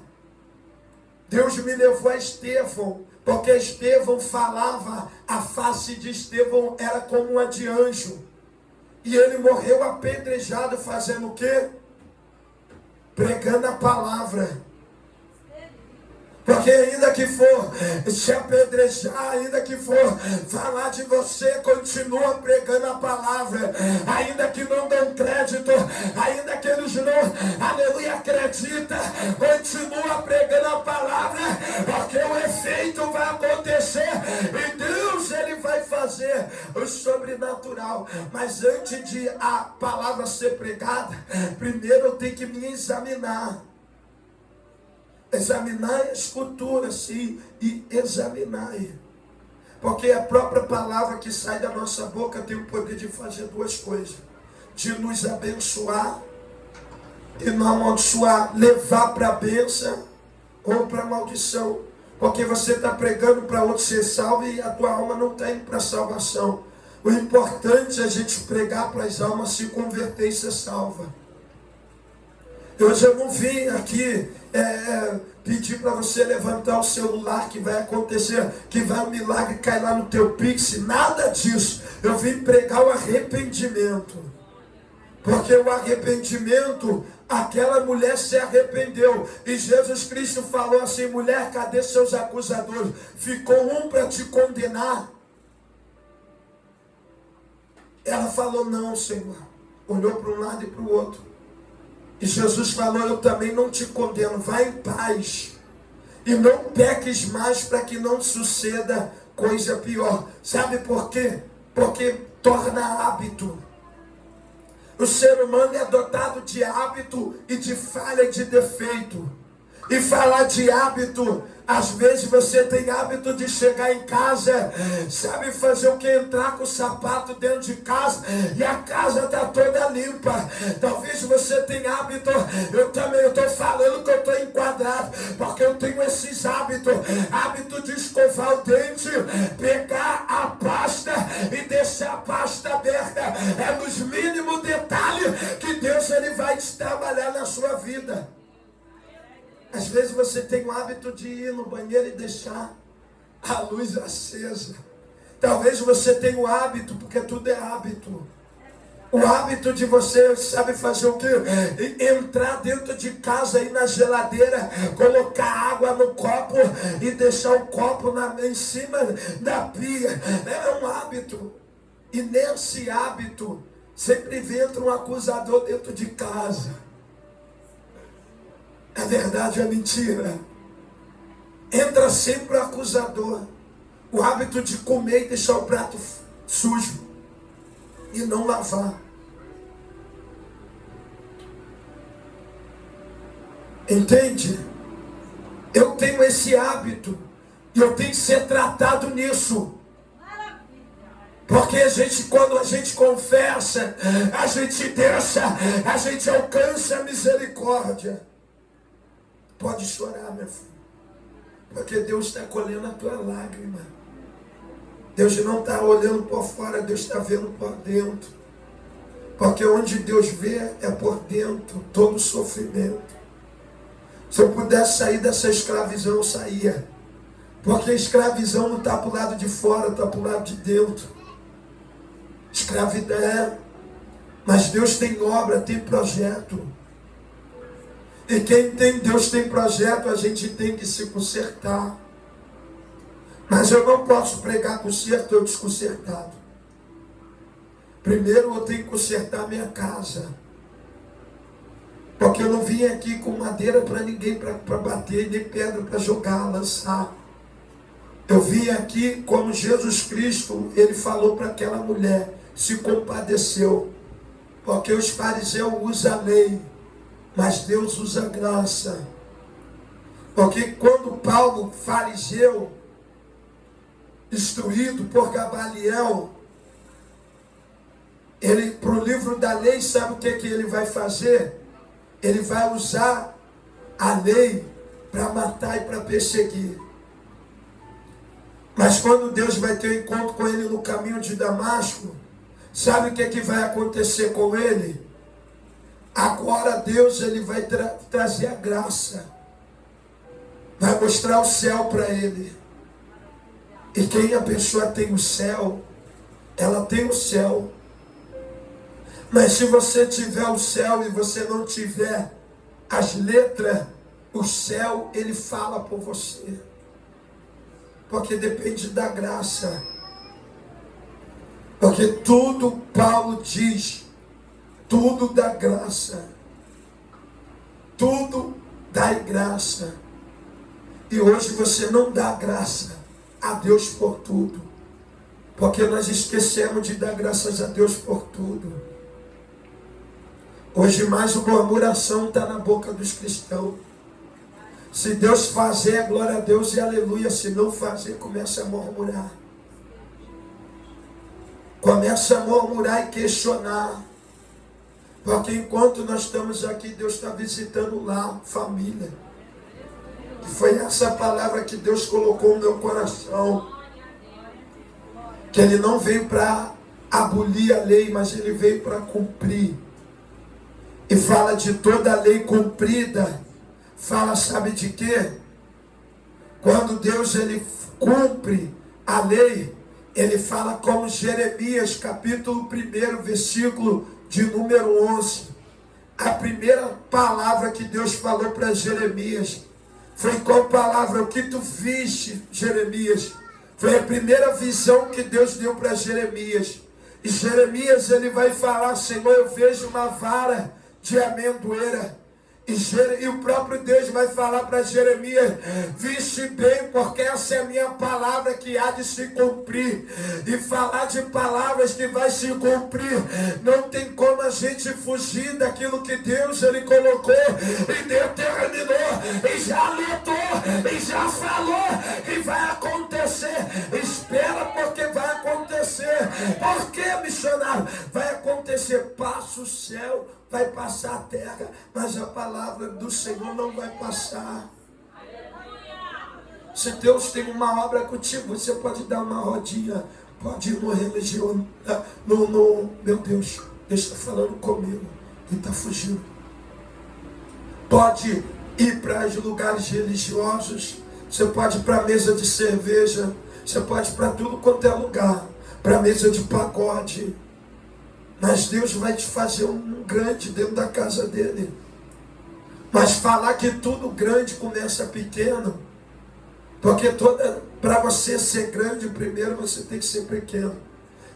Speaker 5: Deus me levou a Estevão, porque Estevão falava, a face de Estevão era como uma de anjo. E ele morreu apedrejado fazendo o quê? Pregando a palavra. Porque ainda que for te apedrejar, ainda que for falar de você, continua pregando a palavra. Ainda que não dão crédito, ainda que eles não, aleluia, acreditam, continua pregando a palavra, porque o efeito vai acontecer e Deus, ele vai fazer o sobrenatural. Mas antes de a palavra ser pregada, primeiro eu tenho que me examinar. Examinar a escritura, sim, e examinar. Porque a própria palavra que sai da nossa boca tem o poder de fazer duas coisas: de nos abençoar e não amaldiçoar, levar para a bênção ou para a maldição. Porque você está pregando para outro ser salvo e a tua alma não está indo para a salvação. O importante é a gente pregar para as almas se converter e ser salva. Hoje eu não vim aqui pedir para você levantar o celular, que vai acontecer, que vai um milagre cair lá no teu Pix, nada disso. Eu vim pregar o arrependimento. Porque o arrependimento, aquela mulher se arrependeu. E Jesus Cristo falou assim: mulher, cadê seus acusadores? Ficou um para te condenar. Ela falou: não, Senhor. Olhou para um lado e para o outro. E Jesus falou: eu também não te condeno, vai em paz. E não peques mais, para que não suceda coisa pior. Sabe por quê? Porque torna hábito. O ser humano é dotado de hábito e de falha e de defeito. E falar de hábito, Às vezes você tem hábito de chegar em casa, sabe fazer o que? Entrar com o sapato dentro de casa e a casa está toda limpa. Talvez você tenha hábito, eu também estou falando que eu estou enquadrado, porque eu tenho esses hábitos, hábito de escovar o dente, pegar a pasta e deixar a pasta aberta. É nos mínimos detalhes que Deus ele vai te trabalhar na sua vida. Às vezes você tem o hábito de ir no banheiro e deixar a luz acesa. Talvez você tenha o hábito, porque tudo é hábito. O hábito de você, sabe fazer o quê? Entrar dentro de casa, ir na geladeira, colocar água no copo e deixar o copo em cima da pia. É um hábito. E nesse hábito, sempre entra um acusador dentro de casa. É verdade ou é mentira? Entra sempre o acusador. O hábito de comer e deixar o prato sujo e não lavar. Entende? Eu tenho esse hábito e eu tenho que ser tratado nisso. Porque quando a gente confessa, a gente deixa, a gente alcança a misericórdia. Pode chorar, meu filho, porque Deus está colhendo a tua lágrima. Deus não está olhando por fora, Deus está vendo por dentro. Porque onde Deus vê é por dentro, todo sofrimento. Se eu pudesse sair dessa escravidão, eu saía. Porque a escravidão não está para o lado de fora, está para o lado de dentro. Escravidão é, mas Deus tem obra, tem projeto. E quem tem Deus tem projeto, a gente tem que se consertar. Mas eu não posso pregar conserto ou desconcertado. Primeiro eu tenho que consertar minha casa. Porque eu não vim aqui com madeira para ninguém para bater, nem pedra para jogar, lançar. Eu vim aqui como Jesus Cristo, ele falou para aquela mulher, se compadeceu. Porque os fariseus usam a lei, mas Deus usa a graça. Porque quando Paulo, fariseu, instruído por Gamaliel, ele, para o livro da lei, sabe o que ele vai fazer? Ele vai usar a lei para matar e para perseguir. Mas quando Deus vai ter um encontro com ele no caminho de Damasco, sabe o que vai acontecer com ele? Agora Deus ele vai trazer a graça. Vai mostrar o céu para ele. E quem a pessoa tem o céu, ela tem o céu. Mas se você tiver o céu e você não tiver as letras, o céu ele fala por você. Porque depende da graça. Porque tudo Paulo diz, tudo dá graça. Tudo dá graça. E hoje você não dá graça a Deus por tudo. Porque nós esquecemos de dar graças a Deus por tudo. Hoje mais uma murmuração está na boca dos cristãos. Se Deus fazer, glória a Deus e aleluia. Se não fazer, começa a murmurar. Começa a murmurar e questionar. Porque enquanto nós estamos aqui, Deus está visitando lá, família. E foi essa palavra que Deus colocou no meu coração. Que Ele não veio para abolir a lei, mas Ele veio para cumprir. E fala de toda a lei cumprida. Fala, sabe de quê? Quando Deus ele cumpre a lei, ele fala como Jeremias, capítulo 1, versículo de número 11. A primeira palavra que Deus falou para Jeremias foi qual palavra? O que tu viste, Jeremias? Foi a primeira visão que Deus deu para Jeremias. E Jeremias ele vai falar, Senhor, eu vejo uma vara de amendoeira. E o próprio Deus vai falar para Jeremias: viste bem, porque essa é a minha palavra que há de se cumprir. E falar de palavras que vai se cumprir, não tem como a gente fugir daquilo que Deus ele colocou e determinou, e já lutou, e já falou, e vai acontecer. Espera, porque vai acontecer. Por que, missionário? Vai acontecer. Passa o céu, vai passar a terra, mas a palavra do Senhor não vai passar. Se Deus tem uma obra contigo, você pode dar uma rodinha, pode ir no religião, meu Deus, Deus está falando comigo, e está fugindo. Pode ir para os lugares religiosos, você pode ir para a mesa de cerveja, você pode ir para tudo quanto é lugar, para a mesa de pagode. Mas Deus vai te fazer um grande dentro da casa dele. Mas falar que tudo grande começa pequeno, porque para você ser grande, primeiro você tem que ser pequeno.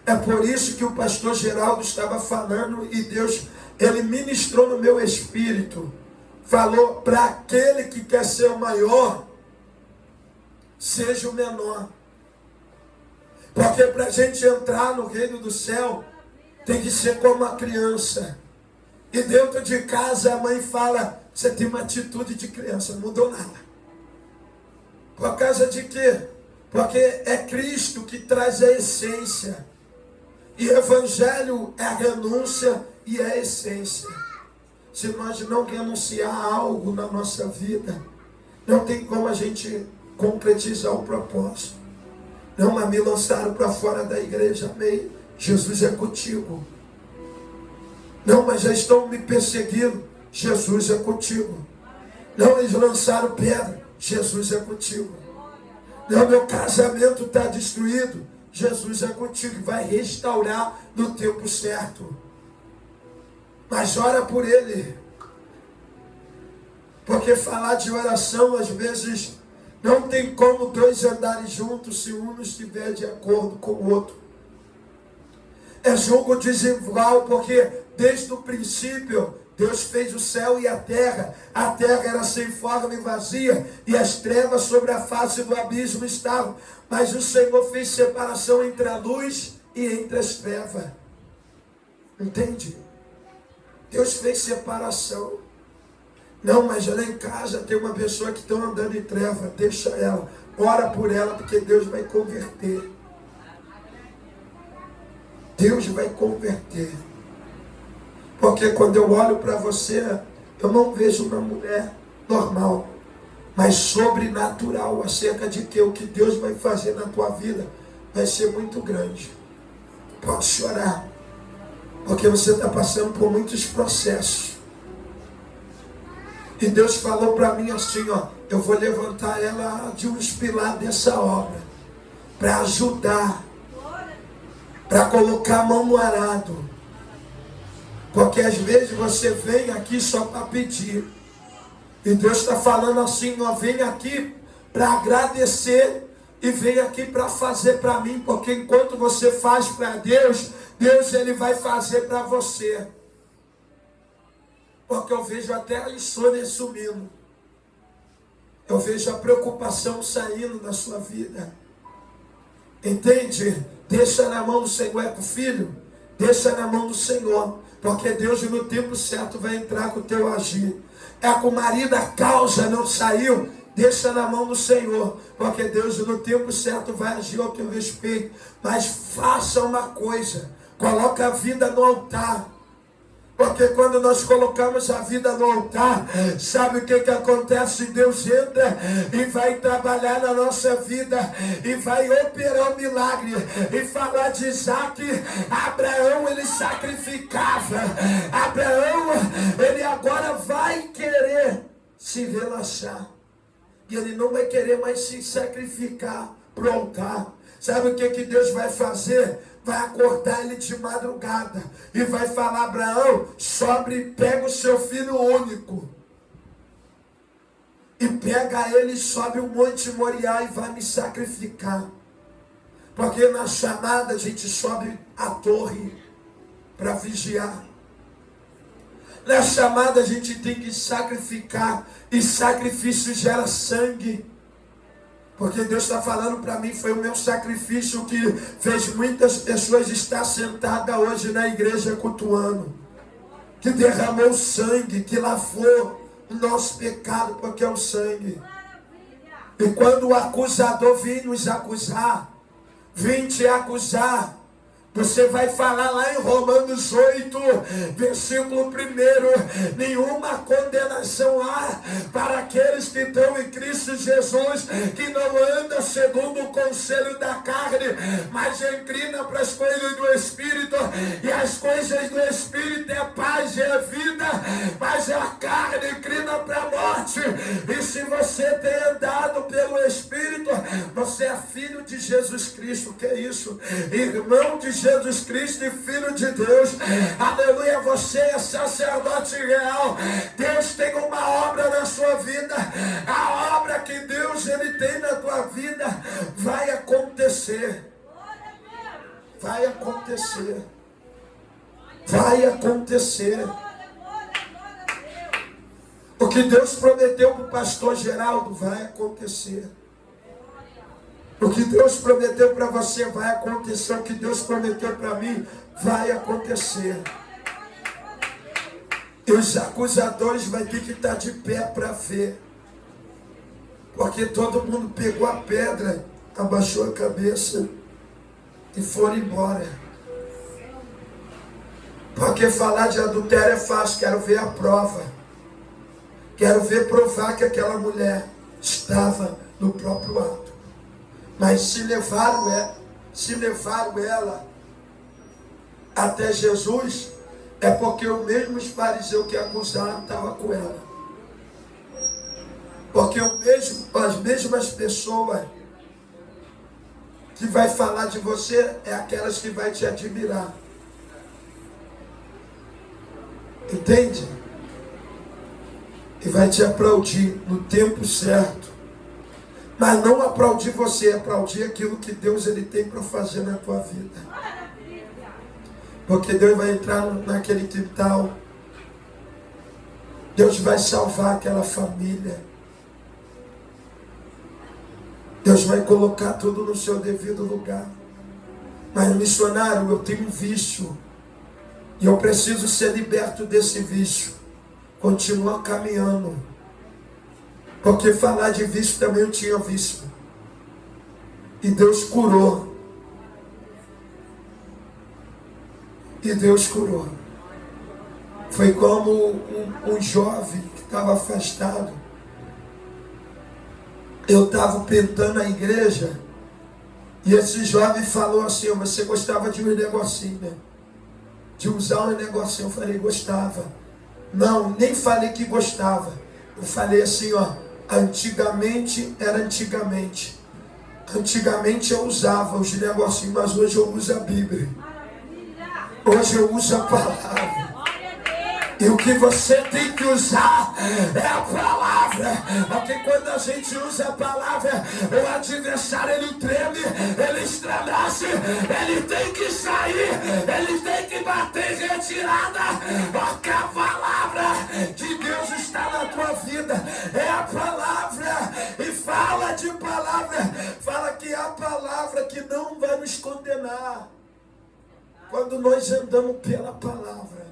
Speaker 5: É por isso que o pastor Geraldo estava falando, e Deus, ele ministrou no meu espírito, falou: para aquele que quer ser o maior, seja o menor. Porque para a gente entrar no reino do céu, tem que ser como uma criança. E dentro de casa a mãe fala: você tem uma atitude de criança, não mudou nada. Por causa de quê? Porque é Cristo que traz a essência. E evangelho é a renúncia e é a essência. Se nós não renunciar a algo na nossa vida, não tem como a gente concretizar o propósito. Não, mas me lançaram para fora da igreja, amém? Jesus é contigo. Não, mas já estão me perseguindo, Jesus é contigo. Não, eles lançaram pedra, Jesus é contigo. Não, meu casamento está destruído, Jesus é contigo, vai restaurar no tempo certo. Mas ora por ele. Porque falar de oração, às vezes, não tem como dois andarem juntos se um não estiver de acordo com o outro. É jogo desigual, porque desde o princípio Deus fez o céu e a terra era sem forma e vazia, e as trevas sobre a face do abismo estavam, mas o Senhor fez separação entre a luz e entre as trevas. Entende? Deus fez separação. Não, mas lá em casa tem uma pessoa que está andando em treva, deixa ela, ora por ela, porque Deus vai converter. Deus vai converter. Porque quando eu olho para você, eu não vejo uma mulher normal, mas sobrenatural, acerca de que o que Deus vai fazer na tua vida vai ser muito grande. Pode chorar, porque você está passando por muitos processos. E Deus falou para mim assim, ó, eu vou levantar ela de uns pilares dessa obra, para ajudar, para colocar a mão no arado. Porque às vezes você vem aqui só para pedir. E Deus está falando assim, ó, vem aqui para agradecer e vem aqui para fazer para mim. Porque enquanto você faz para Deus, Deus ele vai fazer para você. Porque eu vejo até a insônia sumindo. Eu vejo a preocupação saindo da sua vida. Entende? Deixa na mão do Senhor, é com o filho? Deixa na mão do Senhor. Porque Deus no tempo certo vai entrar com o teu agir. É com o marido, a causa não saiu, deixa na mão do Senhor. Porque Deus no tempo certo vai agir ao teu respeito. Mas faça uma coisa, coloca a vida no altar. Porque quando nós colocamos a vida no altar, sabe o que acontece? Deus entra e vai trabalhar na nossa vida e vai operar um milagre. E falar de Isaac, Abraão ele sacrificava. Abraão, ele agora vai querer se relaxar. E ele não vai querer mais se sacrificar para o altar. Sabe o que Deus vai fazer? Vai acordar ele de madrugada e vai falar: Abraão, sobe e pega o seu filho único. E pega ele, sobe o Monte Moriá e vai me sacrificar. Porque na chamada a gente sobe a torre para vigiar. Na chamada a gente tem que sacrificar. E sacrifício gera sangue. Porque Deus está falando para mim, foi o meu sacrifício que fez muitas pessoas estar sentadas hoje na igreja cultuando. Que derramou sangue, que lavou o nosso pecado, porque é o sangue. E quando o acusador vir nos acusar, vir te acusar, você vai falar lá em Romanos 8, versículo 1, nenhuma condenação há para aqueles que estão em Cristo Jesus, que não andam segundo o conselho da carne, mas inclina para as coisas do Espírito, e as coisas do Espírito é paz e é vida, mas a carne inclina para a morte. E se você tem andado pelo Espírito, você é filho de Jesus Cristo. Que é isso? Irmão de Jesus Cristo e Filho de Deus. Aleluia, você é sacerdote real. Deus tem uma obra na sua vida. A obra que Deus ele tem na tua vida vai acontecer. Vai acontecer. Vai acontecer. O que Deus prometeu para o pastor Geraldo vai acontecer. O que Deus prometeu para você vai acontecer. O que Deus prometeu para mim vai acontecer. E os acusadores vão ter que estar de pé para ver. Porque todo mundo pegou a pedra, abaixou a cabeça e foram embora. Porque falar de adultério é fácil. Quero ver a prova. Quero ver provar que aquela mulher estava no próprio ato. Mas se levaram ela até Jesus, é porque os mesmos fariseus que acusaram estavam com ela. Porque as mesmas pessoas que vai falar de você é aquelas que vai te admirar. Entende? E vai te aplaudir no tempo certo. Mas não aplaudir você, aplaudir aquilo que Deus ele tem para fazer na tua vida. Porque Deus vai entrar naquele quintal. Deus vai salvar aquela família. Deus vai colocar tudo no seu devido lugar. Mas missionário, eu tenho um vício. E eu preciso ser liberto desse vício. Continua caminhando. Porque falar de vício também eu tinha vício. E Deus curou. E Deus curou. Foi como um jovem que estava afastado. Eu estava pintando a igreja. E esse jovem falou assim: você gostava de um negocinho, né? De usar um negocinho. Eu falei: gostava. Não, nem falei que gostava. Eu falei assim, antigamente era antigamente. Antigamente eu usava os negocinhos, mas hoje eu uso a Bíblia. Hoje eu uso a palavra. E o que você tem que usar é a palavra. Porque quando a gente usa a palavra, o adversário ele treme, ele estremece, ele tem que sair, ele tem que bater em retirada. Porque a palavra de Deus está na tua vida. É a palavra. E fala de palavra. Fala que é a palavra que não vai nos condenar. Quando nós andamos pela palavra.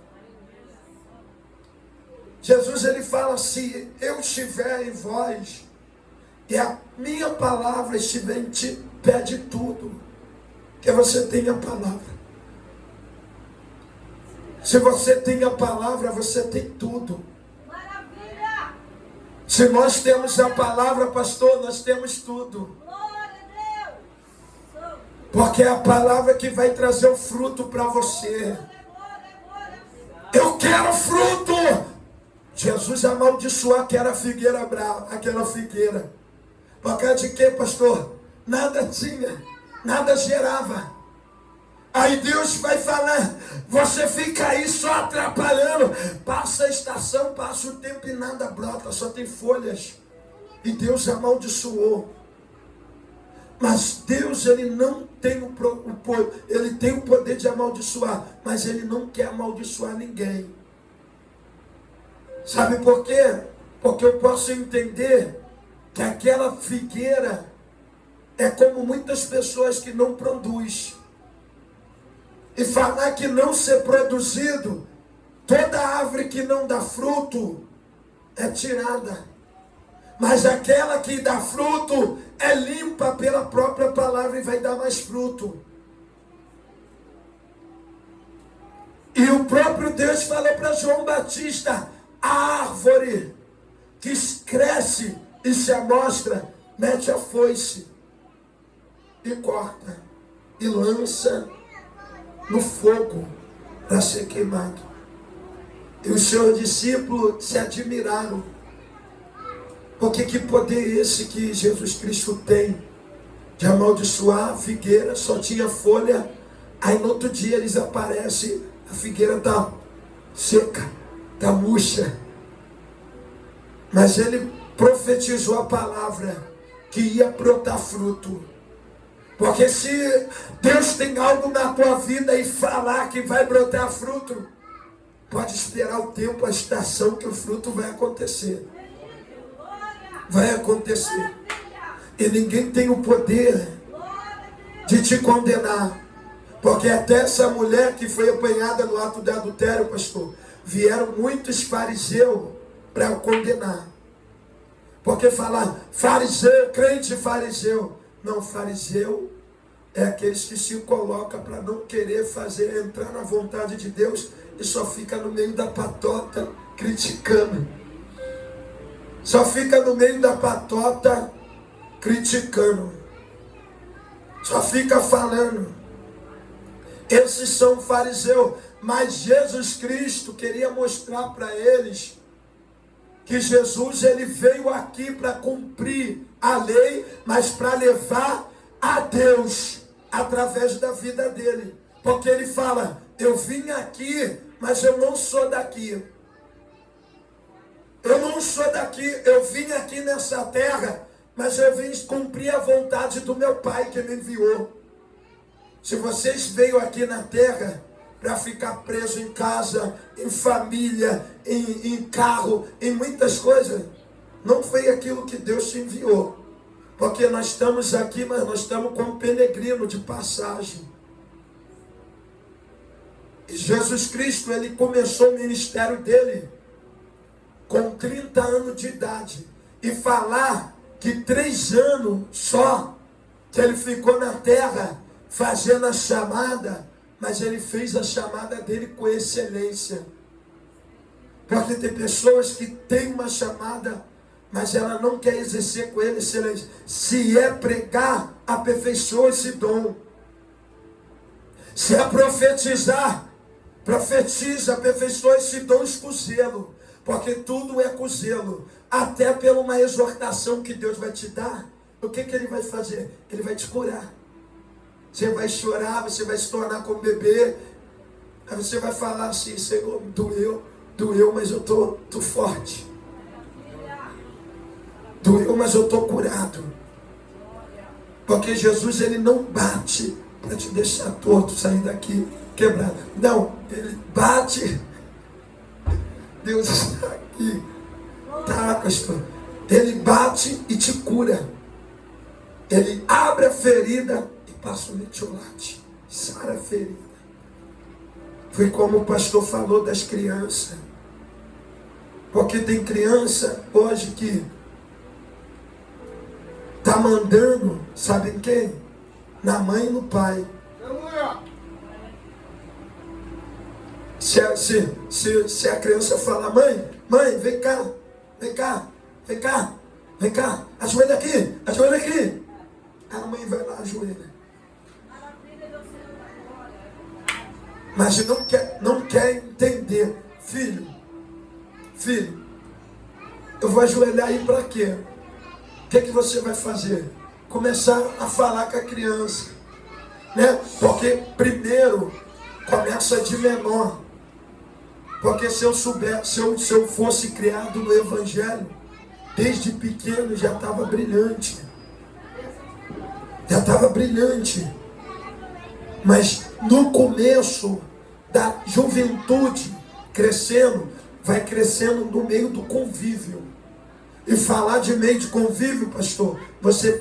Speaker 5: Jesus ele fala: se eu estiver em vós e a minha palavra estiver em ti, pede tudo, que você tenha a palavra. Se você tem a palavra, você tem tudo.
Speaker 3: Maravilha!
Speaker 5: Se nós temos a palavra, pastor, nós temos tudo.
Speaker 3: Glória a Deus!
Speaker 5: Porque é a palavra que vai trazer o fruto para você. Eu quero fruto. Jesus amaldiçoou aquela figueira brava, aquela figueira. Por causa de quê, pastor? Nada tinha, nada gerava. Aí Deus vai falar: você fica aí só atrapalhando. Passa a estação, passa o tempo e nada brota, só tem folhas. E Deus amaldiçoou. Mas Deus ele não tem ele tem o poder de amaldiçoar, mas ele não quer amaldiçoar ninguém. Sabe por quê? Porque eu posso entender que aquela figueira é como muitas pessoas que não produzem. E falar que não ser produzido, toda árvore que não dá fruto é tirada. Mas aquela que dá fruto é limpa pela própria palavra e vai dar mais fruto. E o próprio Deus falou para João Batista: a árvore que cresce e se amostra, mete a foice e corta e lança no fogo para ser queimado. E os seus discípulos se admiraram. Porque que poder esse que Jesus Cristo tem de amaldiçoar a figueira? Só tinha folha, aí no outro dia eles aparecem, a figueira está seca, está murcha. Mas ele profetizou a palavra que ia brotar fruto. Porque se Deus tem algo na tua vida e falar que vai brotar fruto, pode esperar o tempo, a estação que o fruto vai acontecer. Vai acontecer. E ninguém tem o poder de te condenar. Porque até essa mulher que foi apanhada no ato de adultério, pastor, vieram muitos fariseus para condenar. Porque falar fariseu, crente fariseu. Não, fariseu é aqueles que se colocam para não querer fazer, entrar na vontade de Deus e só fica no meio da patota criticando. Só fica no meio da patota criticando. Só fica falando. Esses são fariseus. Mas Jesus Cristo queria mostrar para eles que Jesus ele veio aqui para cumprir a lei, mas para levar a Deus através da vida dele. Porque ele fala: eu vim aqui, mas eu não sou daqui. Eu não sou daqui, eu vim aqui nessa terra, mas eu vim cumprir a vontade do meu Pai que me enviou. Se vocês veio aqui na terra para ficar preso em casa, em família, em carro, em muitas coisas, não foi aquilo que Deus te enviou. Porque nós estamos aqui, mas nós estamos como peregrino de passagem. E Jesus Cristo, ele começou o ministério dele com 30 anos de idade. E falar que 3 anos só que ele ficou na terra fazendo a chamada, mas ele fez a chamada dele com excelência. Porque tem pessoas que têm uma chamada, mas ela não quer exercer com ele excelência. Se é pregar, aperfeiçoa esse dom. Se é profetizar, profetiza, aperfeiçoa esse dom com zelo. Porque tudo é com zelo. Até pela uma exortação que Deus vai te dar, o que ele vai fazer? Ele vai te curar. Você vai chorar, você vai se tornar como bebê. Aí você vai falar assim: Senhor, doeu, mas eu tô forte. Doeu, mas eu estou curado. Porque Jesus, ele não bate para te deixar torto, sair daqui quebrado. Não, ele bate. Deus está aqui. Tá, pastor. Ele bate e te cura. Ele abre a ferida e passa o metiolate. Sara a ferida. Foi como o pastor falou das crianças. Porque tem criança hoje que está mandando, sabem quem? Na mãe e no pai. Se a criança falar: mãe, vem cá, ajoelha aqui. A mãe vai lá, ajoelha. Mas não quer entender. Filho, eu vou ajoelhar aí para quê? O que você vai fazer? Começar a falar com a criança, né? Porque primeiro começa de menor. Porque se eu fosse criado no Evangelho, desde pequeno já estava brilhante. Mas no começo da juventude, crescendo, vai crescendo no meio do convívio. E falar de meio de convívio, pastor, você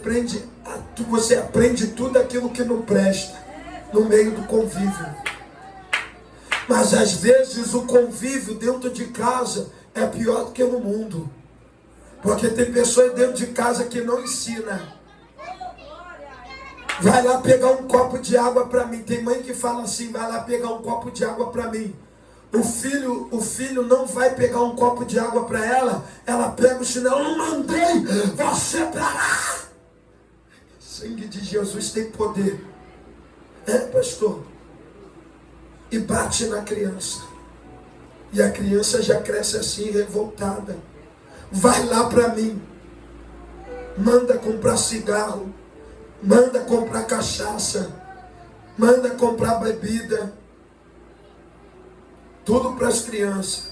Speaker 5: aprende tudo aquilo que não presta no meio do convívio. Mas às vezes o convívio dentro de casa é pior do que no mundo. Porque tem pessoas dentro de casa que não ensina. Vai lá pegar um copo de água para mim. Tem mãe que fala assim, vai lá pegar um copo de água para mim. O filho não vai pegar um copo de água para ela. Ela pega o chinelo, não mandei você para lá. O sangue de Jesus tem poder. Pastor. E bate na criança. E a criança já cresce assim, revoltada. Vai lá para mim. Manda comprar cigarro. Manda comprar cachaça. Manda comprar bebida. Tudo para as crianças.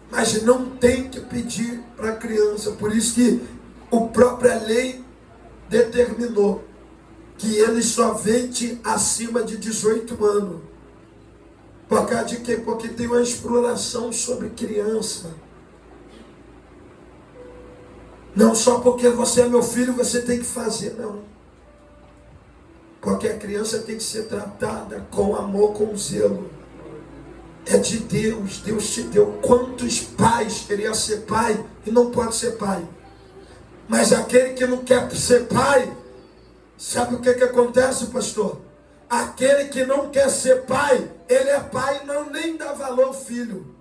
Speaker 5: Mas não tem que pedir para a criança. Por isso que a própria lei determinou que ele só vende acima de 18 anos. Por causa de quê? Porque tem uma exploração sobre criança. Não só porque você é meu filho, você tem que fazer, não. Porque a criança tem que ser tratada com amor, com zelo. É de Deus, Deus te deu. Quantos pais queriam ser pai e não pode ser pai? Mas aquele que não quer ser pai, sabe o que acontece, pastor? Aquele que não quer ser pai, ele é pai e não nem dá valor ao filho.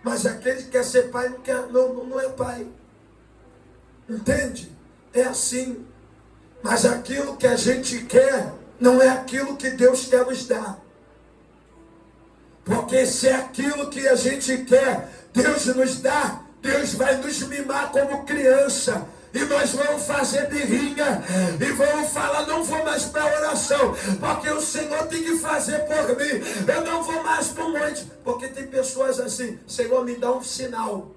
Speaker 5: Mas aquele que quer ser pai não é pai. Entende? É assim. Mas aquilo que a gente quer não é aquilo que Deus quer nos dar. Porque se é aquilo que a gente quer, Deus nos dá, Deus vai nos mimar como criança. E nós vamos fazer birrinha. E vamos falar, não vou mais para a oração. Porque o Senhor tem que fazer por mim. Eu não vou mais para o monte. Porque tem pessoas assim, Senhor, me dá um sinal.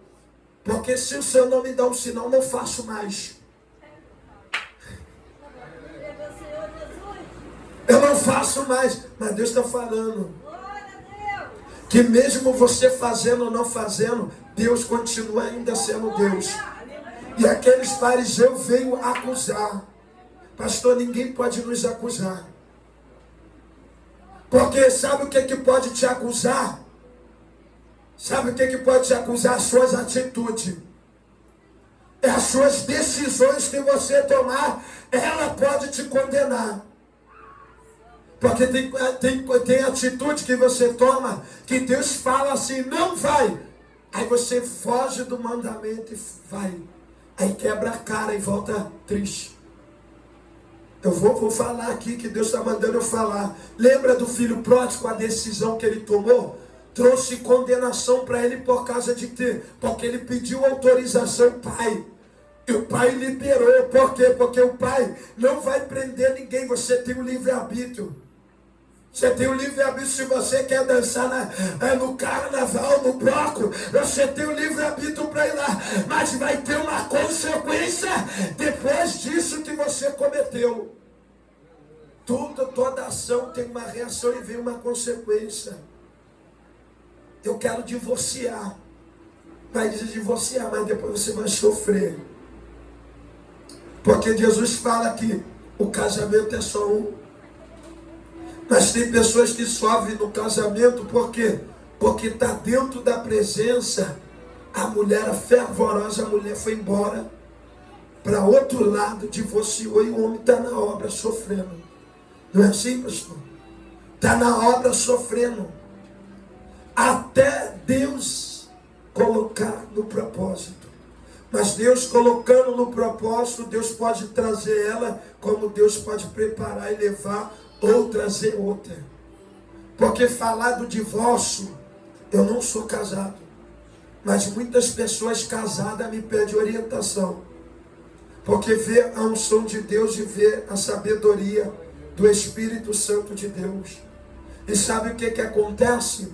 Speaker 5: Porque se o Senhor não me dá um sinal, não faço mais. Eu não faço mais. Mas Deus está falando que mesmo você fazendo ou não fazendo, Deus continua ainda sendo Deus. E aqueles fariseus veio acusar. Pastor, ninguém pode nos acusar. Porque sabe o que pode te acusar? Sabe o que pode te acusar? As suas atitudes. É as suas decisões que você tomar, ela pode te condenar. Porque tem atitude que você toma, que Deus fala assim, não vai. Aí você foge do mandamento e vai. Aí quebra a cara e volta triste. Eu vou falar aqui que Deus está mandando eu falar. Lembra do filho pródigo, a decisão que ele tomou? Trouxe condenação para ele por causa de quê? Porque ele pediu autorização ao pai. E o pai liberou. Por quê? Porque o pai não vai prender ninguém. Você tem um livre-arbítrio. Você tem um livre-arbítrio. Se você quer dançar no carnaval, no bloco, você tem um livre-arbítrio para ir lá. Mas vai ter uma consequência depois disso que você cometeu. Toda ação tem uma reação e vem uma consequência. Eu quero divorciar. Vai divorciar, mas depois você vai sofrer. Porque Jesus fala que o casamento é só um. Mas tem pessoas que sofrem no casamento, por quê? Porque está dentro da presença, a mulher fervorosa, a mulher foi embora para outro lado, divorciou e o homem está na obra sofrendo. Não é assim, pastor? Está na obra sofrendo. Até Deus colocar no propósito. Mas Deus colocando no propósito, Deus pode trazer ela, como Deus pode preparar e levar ou trazer outra. Porque falar do divórcio, eu não sou casado, mas muitas pessoas casadas me pedem orientação, porque vê a unção de Deus e vê a sabedoria do Espírito Santo de Deus. E sabe o que acontece?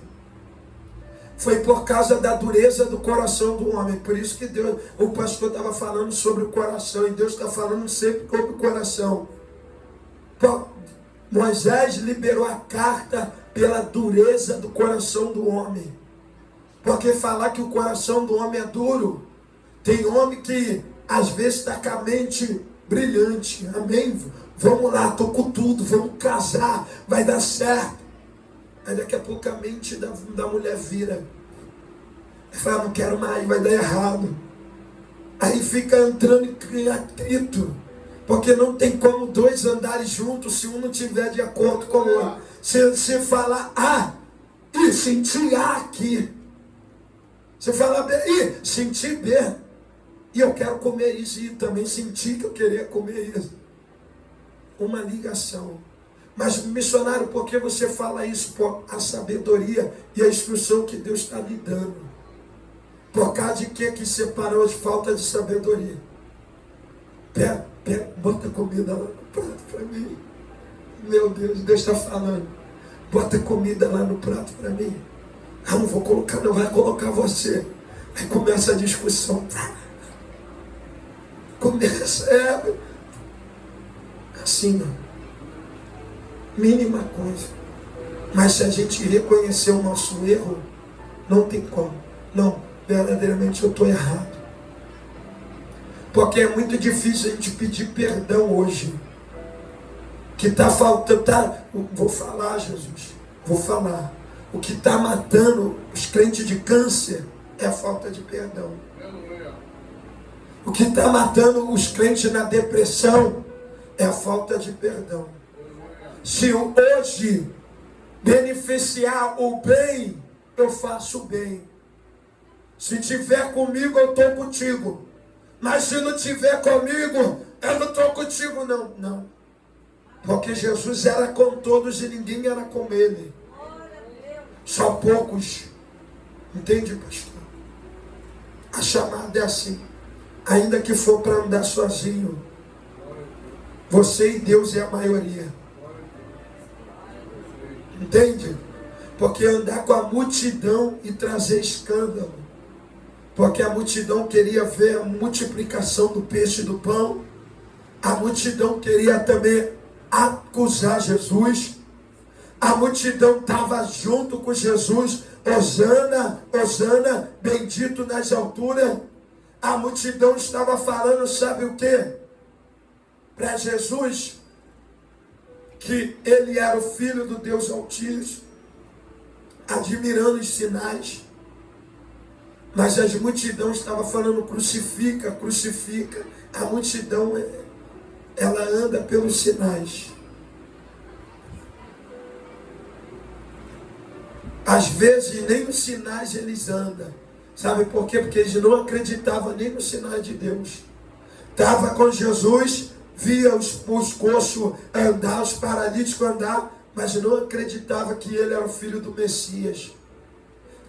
Speaker 5: Foi por causa da dureza do coração do homem. Por isso que Deus, o pastor estava falando sobre o coração, e Deus está falando sempre sobre o coração. Moisés liberou a carta pela dureza do coração do homem. Porque falar que o coração do homem é duro, tem homem que às vezes está com a mente brilhante, amém? Vamos lá, estou com tudo, vamos casar, vai dar certo. Aí daqui a pouco a mente da mulher vira. Fala, não quero mais, vai dar errado. Aí fica entrando em atrito. Porque não tem como dois andarem juntos se um não estiver de acordo com o outro. Se você falar A e sentir A aqui. Você fala B e sentir B. E eu quero comer isso e também sentir que eu queria comer isso. Uma ligação. Mas, missionário, por que você fala isso? Por a sabedoria e a instrução que Deus está lhe dando. Por causa de que separou de falta de sabedoria? Bota comida lá no prato para mim. Meu Deus, Deus está falando. Bota comida lá no prato para mim. Ah, não vou colocar, não vai colocar você. Aí começa a discussão. Começa, assim, ó. Mínima coisa. Mas se a gente reconhecer o nosso erro, não tem como. Não, verdadeiramente eu estou errado. Porque é muito difícil a gente pedir perdão hoje. Que está faltando, vou falar, Jesus, vou falar. O que está matando os crentes de câncer é a falta de perdão. O que está matando os crentes na depressão é a falta de perdão. Se hoje beneficiar o bem, eu faço o bem. Se tiver comigo, eu estou contigo. Mas se não tiver comigo, eu não estou contigo, não. Não. Porque Jesus era com todos e ninguém era com ele. Só poucos. Entende, pastor? A chamada é assim. Ainda que for para andar sozinho, você e Deus é a maioria. Entende? Porque andar com a multidão e trazer escândalo. Porque a multidão queria ver a multiplicação do peixe e do pão. A multidão queria também acusar Jesus. A multidão estava junto com Jesus. Hosana, Hosana, bendito nas alturas. A multidão estava falando, sabe o quê? Para Jesus, que ele era o Filho do Deus Altíssimo, admirando os sinais. Mas a multidão estava falando, crucifica, crucifica. A multidão, ela anda pelos sinais. Às vezes nem os sinais eles andam. Sabe por quê? Porque eles não acreditavam nem nos sinais de Deus. Estava com Jesus, via os coxos andar, os paralíticos andar, mas não acreditava que ele era o Filho do Messias.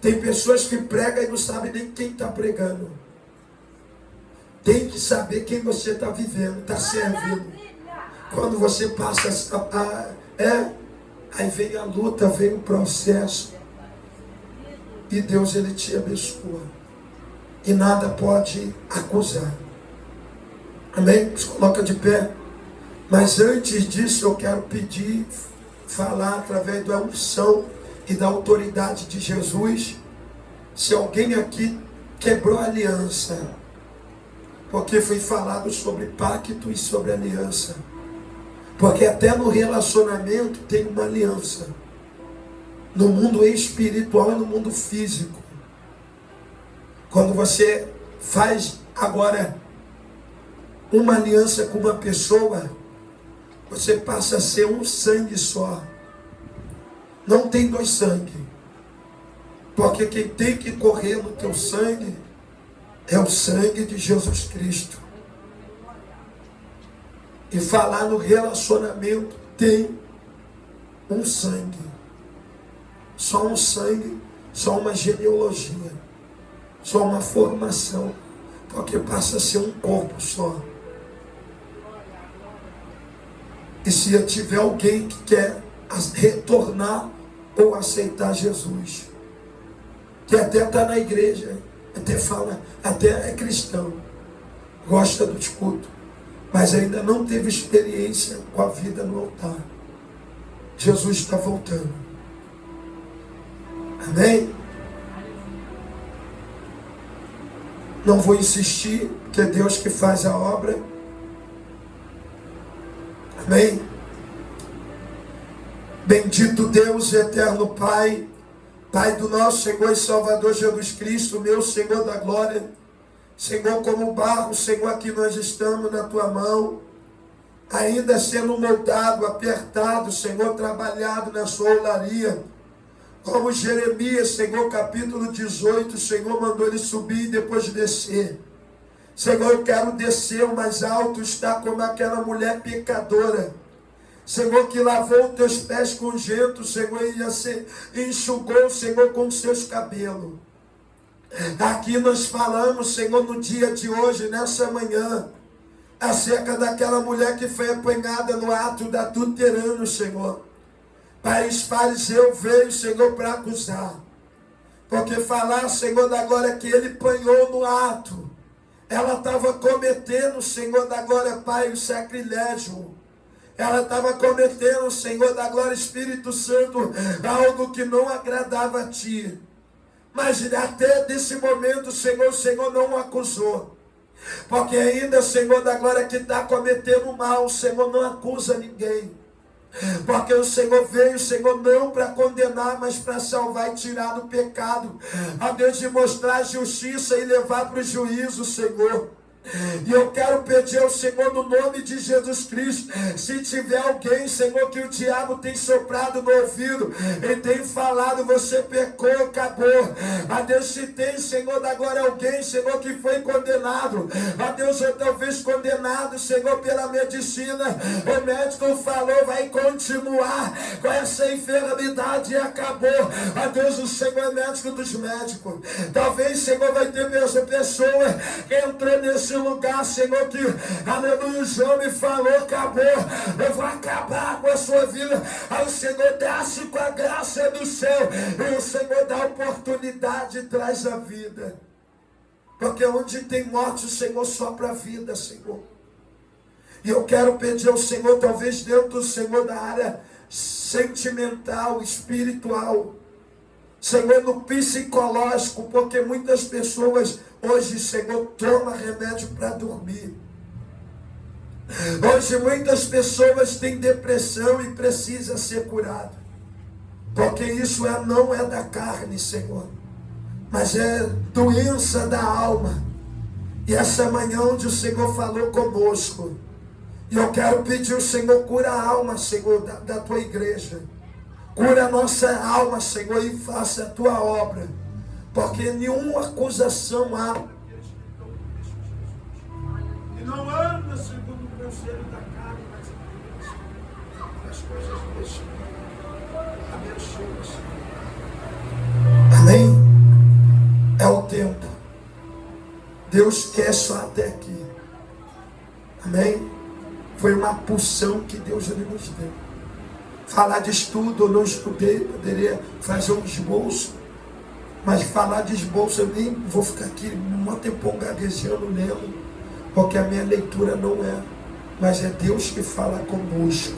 Speaker 5: Tem pessoas que pregam e não sabem nem quem está pregando. Tem que saber quem você está vivendo, está servindo. Quando você passa aí vem a luta, vem o processo. E Deus, ele te abençoa. E nada pode acusar. Amém? Se coloca de pé. Mas antes disso eu quero pedir, falar através da unção e da autoridade de Jesus. Se alguém aqui quebrou a aliança, porque foi falado sobre pacto e sobre aliança. Porque até no relacionamento tem uma aliança. No mundo espiritual e no mundo físico. Quando você faz agora uma aliança com uma pessoa, você passa a ser um sangue só. Não tem dois sangues. Porque quem tem que correr no teu sangue é o sangue de Jesus Cristo. E falar no relacionamento tem um sangue. Só um sangue, só uma genealogia, só uma formação. Porque passa a ser um corpo só. E se tiver alguém que quer retornar ou aceitar Jesus, que até está na igreja, até fala, até é cristão, gosta do culto, mas ainda não teve experiência com a vida no altar, Jesus está voltando. Amém? Não vou insistir, porque é Deus que faz a obra. Amém? Bendito Deus, eterno Pai, Pai do nosso Senhor e Salvador Jesus Cristo, meu Senhor da glória. Senhor, como barro, Senhor, aqui nós estamos na Tua mão, ainda sendo moldado, apertado, Senhor, trabalhado na Sua olaria. Como Jeremias, Senhor, capítulo 18, Senhor mandou ele subir e depois descer. Senhor, eu quero descer o mais alto, estar como aquela mulher pecadora. Senhor, que lavou teus pés com gento, Senhor, e enxugou, Senhor, com seus cabelos. Aqui nós falamos, Senhor, no dia de hoje, nessa manhã, acerca daquela mulher que foi apanhada no ato da adulterando, Senhor. Pai, os fariseus veio, Senhor, para acusar. Porque falar, Senhor, da glória que ele apanhou no ato. Ela estava cometendo, Senhor, da glória, Pai, o sacrilégio. Ela estava cometendo, Senhor, da glória, Espírito Santo, algo que não agradava a Ti. Mas até desse momento, Senhor, o Senhor não o acusou. Porque ainda, Senhor, da glória, que está cometendo mal, o Senhor não acusa ninguém. Porque o Senhor veio, Senhor, não para condenar, mas para salvar e tirar do pecado. A Deus de mostrar a justiça e levar para o juízo, Senhor. E eu quero pedir ao Senhor, no nome de Jesus Cristo, se tiver alguém, Senhor, que o diabo tem soprado no ouvido e tem falado, você pecou, acabou. A Deus, se tem, Senhor, da glória, alguém, Senhor, que foi condenado, a Deus, ou talvez condenado, Senhor, pela medicina, o médico falou, vai continuar com essa enfermidade e acabou. A Deus, o Senhor é médico dos médicos. Talvez, Senhor, vai ter essa pessoa que entrou nesse lugar, Senhor, que, aleluia, o João me falou, acabou, eu vou acabar com a sua vida. Aí o Senhor desce com a graça do céu, e o Senhor dá oportunidade e traz a vida. Porque onde tem morte, o Senhor sopra a vida, Senhor. E eu quero pedir ao Senhor, talvez dentro do Senhor da área sentimental, espiritual, Senhor, no psicológico, porque muitas pessoas hoje, Senhor, tomam remédio para dormir. Hoje muitas pessoas têm depressão e precisam ser curadas. Porque isso não é da carne, Senhor, mas é doença da alma. E essa manhã onde o Senhor falou conosco, e eu quero pedir ao Senhor, cura a alma, Senhor, da tua igreja. Cura a nossa alma, Senhor, e faça a tua obra. Porque nenhuma acusação há.
Speaker 2: E não anda segundo o conselho da carne, mas as coisas deixam. Abençoa, Senhor.
Speaker 5: Amém? É o tempo. Deus quer só até aqui. Amém? Foi uma pulsão que Deus nos deu. Falar de estudo, eu não estudei, poderia fazer um esboço. Mas falar de esboço, eu nem vou ficar aqui um tempão gaguejando lendo, porque a minha leitura não é. Mas é Deus que fala conosco.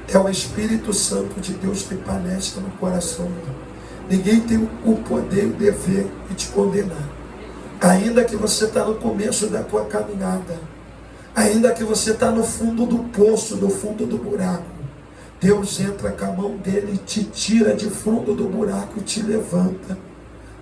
Speaker 5: É o Espírito Santo de Deus que palestra no coração. Ninguém tem o poder e o dever de te condenar. Ainda que você está no começo da tua caminhada, ainda que você está no fundo do poço, no fundo do buraco, Deus entra com a mão dele e te tira de fundo do buraco e te levanta.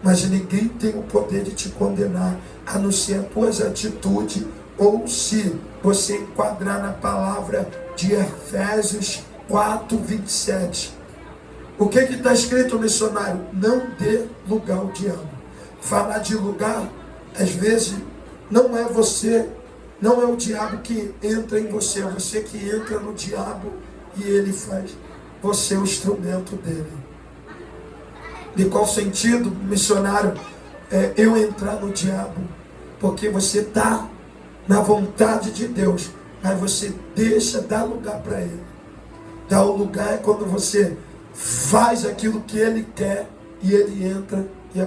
Speaker 5: Mas ninguém tem o poder de te condenar, a não ser as tuas atitudes, ou se você enquadrar na palavra de Efésios 4:27. O que está escrito, missionário? Não dê lugar ao diabo. Falar de lugar, às vezes, não é você, não é o diabo que entra em você, é você que entra no diabo. E ele faz você o instrumento dele. De qual sentido, missionário, eu entrar no diabo? Porque você está na vontade de Deus, mas você deixa dar lugar para ele. Dar o lugar é quando você faz aquilo que ele quer e ele entra e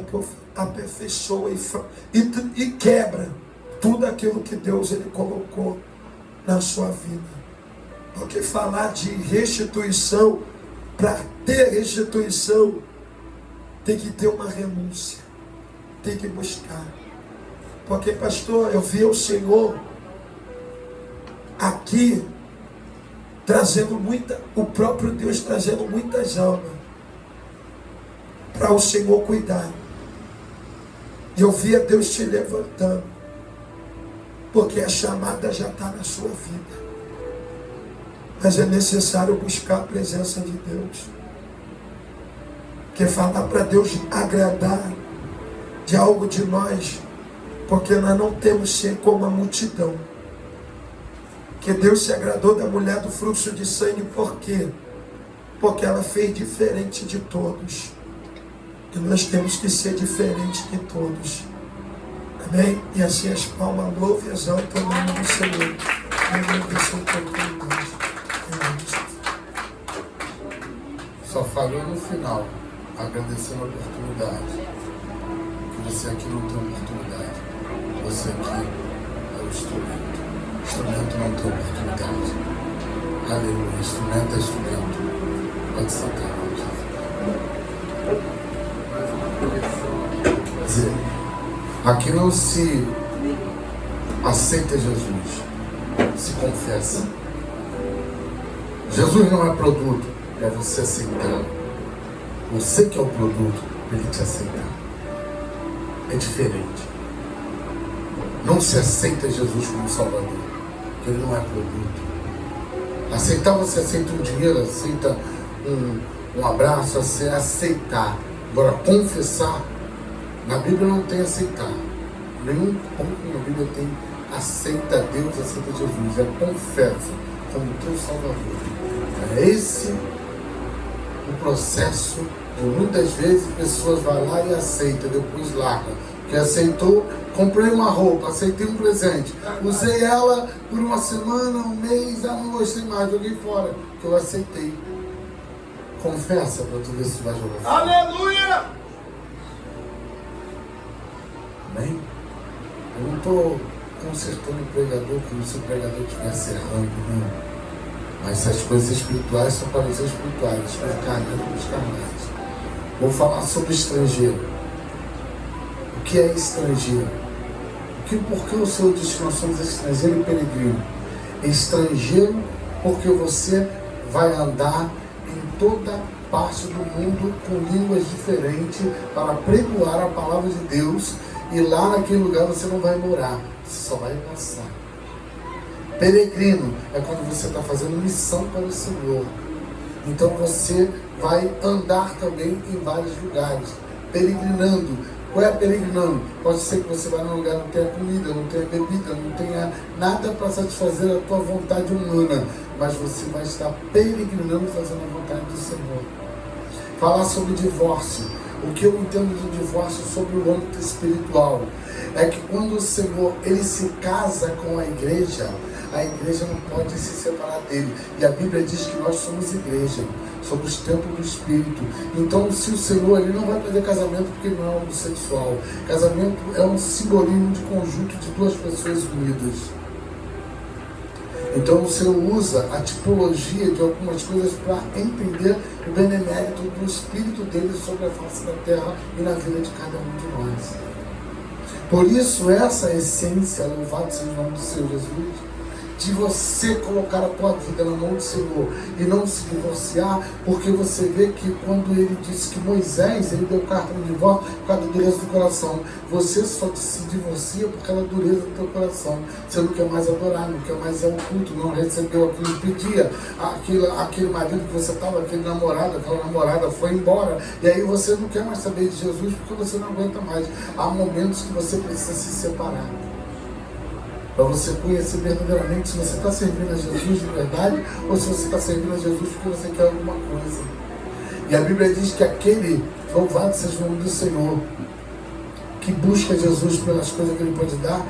Speaker 5: aperfeiçoa e quebra tudo aquilo que Deus ele colocou na sua vida. Porque falar de restituição, para ter restituição, tem que ter uma renúncia, tem que buscar. Porque, pastor, eu vi o Senhor aqui trazendo o próprio Deus trazendo muitas almas para o Senhor cuidar. E eu via Deus te levantando, porque a chamada já está na sua vida. Mas é necessário buscar a presença de Deus. Quer falar para Deus agradar de algo de nós, porque nós não temos que ser como a multidão. Que Deus se agradou da mulher do fluxo de sangue, por quê? Porque ela fez diferente de todos. E nós temos que ser diferente de todos. Amém? E assim as palmas louvam e exaltam o nome do Senhor. Agradeço a oportunidade.
Speaker 4: Só falou no final, agradecendo a oportunidade. Que você aqui não tem oportunidade. Você aqui é o instrumento. O instrumento não tem oportunidade. Aleluia. Instrumento é instrumento. Pode sentar, irmão. Quer dizer, aqui não se aceita Jesus, se confessa. Jesus não é produto para você aceitar. Você que é o produto para ele te aceitar. É diferente. Não se aceita Jesus como Salvador, porque ele não é produto. Aceitar, você aceita um dinheiro, aceita um abraço, você aceitar. Agora, confessar, na Bíblia não tem aceitar. Nenhum ponto na Bíblia tem aceita Deus, aceita Jesus. É confessa como teu Salvador. É esse o processo que muitas vezes pessoas vão lá e aceitam, depois largam. Que aceitou, comprei uma roupa, aceitei um presente, usei ela por uma semana, um mês, não gostei mais, joguei fora, que eu aceitei. Confessa para tu ver se tu vai jogar fora.
Speaker 2: Aleluia!
Speaker 4: Amém? Eu não estou consertando o pregador como se o pregador estivesse errando, não. Mas as coisas espirituais são para os espirituais, as coisas carnais para os carnais. Vou falar sobre estrangeiro. O que é estrangeiro? Por que o Senhor disse que nós somos estrangeiro e peregrino? Estrangeiro porque você vai andar em toda parte do mundo com línguas diferentes para pregoar a palavra de Deus, e lá naquele lugar você não vai morar, você só vai passar. Peregrino é quando você está fazendo missão para o Senhor. Então você vai andar também em vários lugares, peregrinando. Qual é peregrinando? Pode ser que você vá num lugar que não tenha comida, não tenha bebida, não tenha nada para satisfazer a tua vontade humana, mas você vai estar peregrinando, fazendo a vontade do Senhor. Falar sobre divórcio. O que eu entendo de divórcio sobre o âmbito espiritual é que quando o Senhor ele se casa com a igreja não pode se separar dele. E a Bíblia diz que nós somos igreja, somos templo do Espírito. Então, se o Senhor ele não vai fazer casamento porque não é homossexual. Casamento é um simbolismo de conjunto de duas pessoas unidas. Então o Senhor usa a tipologia de algumas coisas para entender o benemérito do Espírito dele sobre a face da terra e na vida de cada um de nós. Por isso, essa essência, louvado seja o nome do Senhor Jesus, de você colocar a tua vida na mão do Senhor e não se divorciar, porque você vê que quando ele disse que Moisés, ele deu carta de divórcio por causa da dureza do coração. Você só se divorcia por causa da dureza do teu coração. Você não quer mais adorar, não quer mais ir ao culto, não recebeu aquilo que pedia, aquele marido que você estava, aquele namorado, aquela namorada foi embora, e aí você não quer mais saber de Jesus porque você não aguenta mais. Há momentos que você precisa se separar, para você conhecer verdadeiramente se você está servindo a Jesus de verdade ou se você está servindo a Jesus porque você quer alguma coisa. E a Bíblia diz que aquele, louvado seja o nome do Senhor, que busca Jesus pelas coisas que ele pode dar,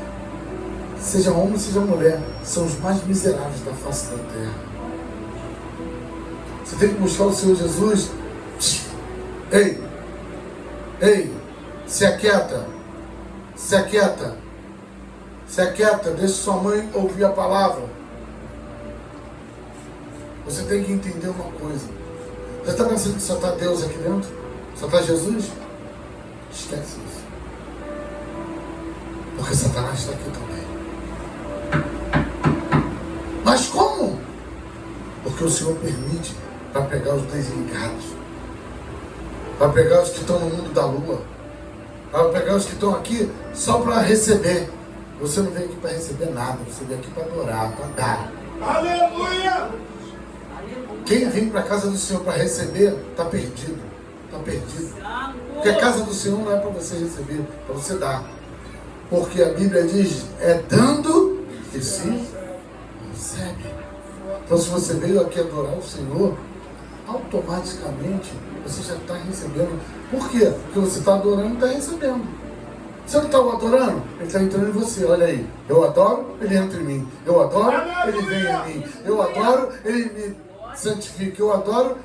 Speaker 4: seja homem, seja mulher, são os mais miseráveis da face da terra. Você tem que buscar o Senhor Jesus. Ei, se aquieta, se aquieta. Se aquieta, deixa sua mãe ouvir a palavra. Você tem que entender uma coisa. Você está pensando que só está Deus aqui dentro? Só está Jesus? Esquece isso. Porque Satanás está aqui também. Mas como? Porque o Senhor permite para pegar os desligados, para pegar os que estão no mundo da lua, para pegar os que estão aqui só para receber. Você não veio aqui para receber nada, você veio aqui para adorar, para dar.
Speaker 2: Aleluia!
Speaker 4: Quem vem para a casa do Senhor para receber, está perdido. Está perdido. Porque a casa do Senhor não é para você receber, é para você dar. Porque a Bíblia diz, é dando que se recebe. Então se você veio aqui adorar o Senhor, automaticamente você já está recebendo. Por quê? Porque você está adorando e está recebendo. Você não está adorando? Ele está entrando em você, olha aí. Eu adoro, ele entra em mim. Eu adoro, ele vem em mim. Eu adoro, ele me santifica. Eu adoro,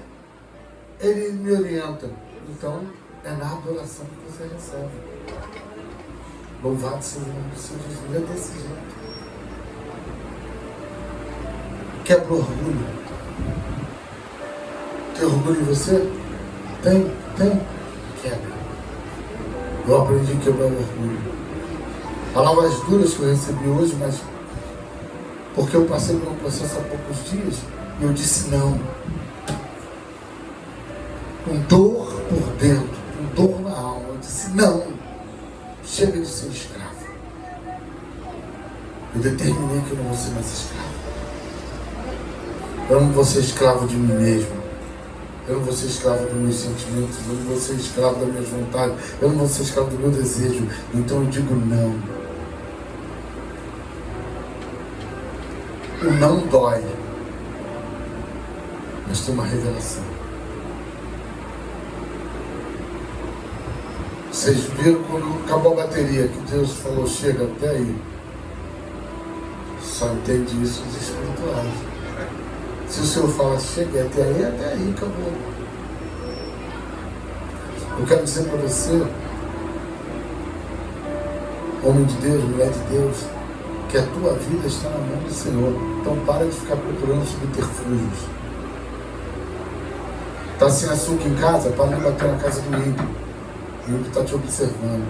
Speaker 4: ele me orienta. Então, é na adoração que você recebe. Louvado seja o nome do Senhor Jesus. É desse jeito. Quebra o orgulho. Tem orgulho em você? Tem? Quebra. Eu aprendi a quebrar o orgulho. Palavras duras que eu recebi hoje, mas porque eu passei por um processo há poucos dias e eu disse não. Com dor por dentro, com dor na alma, eu disse não. Chega de ser escravo. Eu determinei que eu não vou ser mais escravo. Eu não vou ser escravo de mim mesmo. Eu não vou ser escravo dos meus sentimentos. Eu não vou ser escravo das minhas vontades. Eu não vou ser escravo do meu desejo. Então eu digo não. O não dói. Mas tem uma revelação. Vocês viram quando acabou a bateria que Deus falou, chega até aí. Só entende isso os espirituais. Se o Senhor fala, chega até aí, acabou. Eu quero dizer para você, homem de Deus, mulher de Deus, que a tua vida está na mão do Senhor. Então para de ficar procurando subterfúgios. Está sem açúcar em casa, para não bater na casa do ímpio. O ímpio está te observando.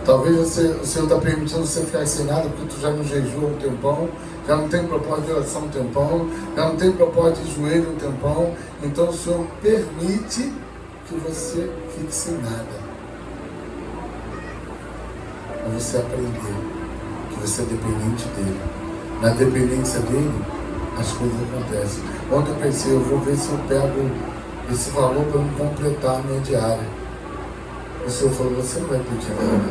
Speaker 4: Talvez o Senhor está permitindo você ficar sem nada, porque tu já não jejuou um tempão, já não tem propósito de oração um tempão, já não tem propósito de joelho um tempão. Então o Senhor permite que você fique sem nada. Para você aprender que você é dependente dele. Na dependência dele, as coisas acontecem. Ontem eu pensei, eu vou ver se eu pego esse valor para me completar a minha diária. O Senhor falou, você não vai pedir nada,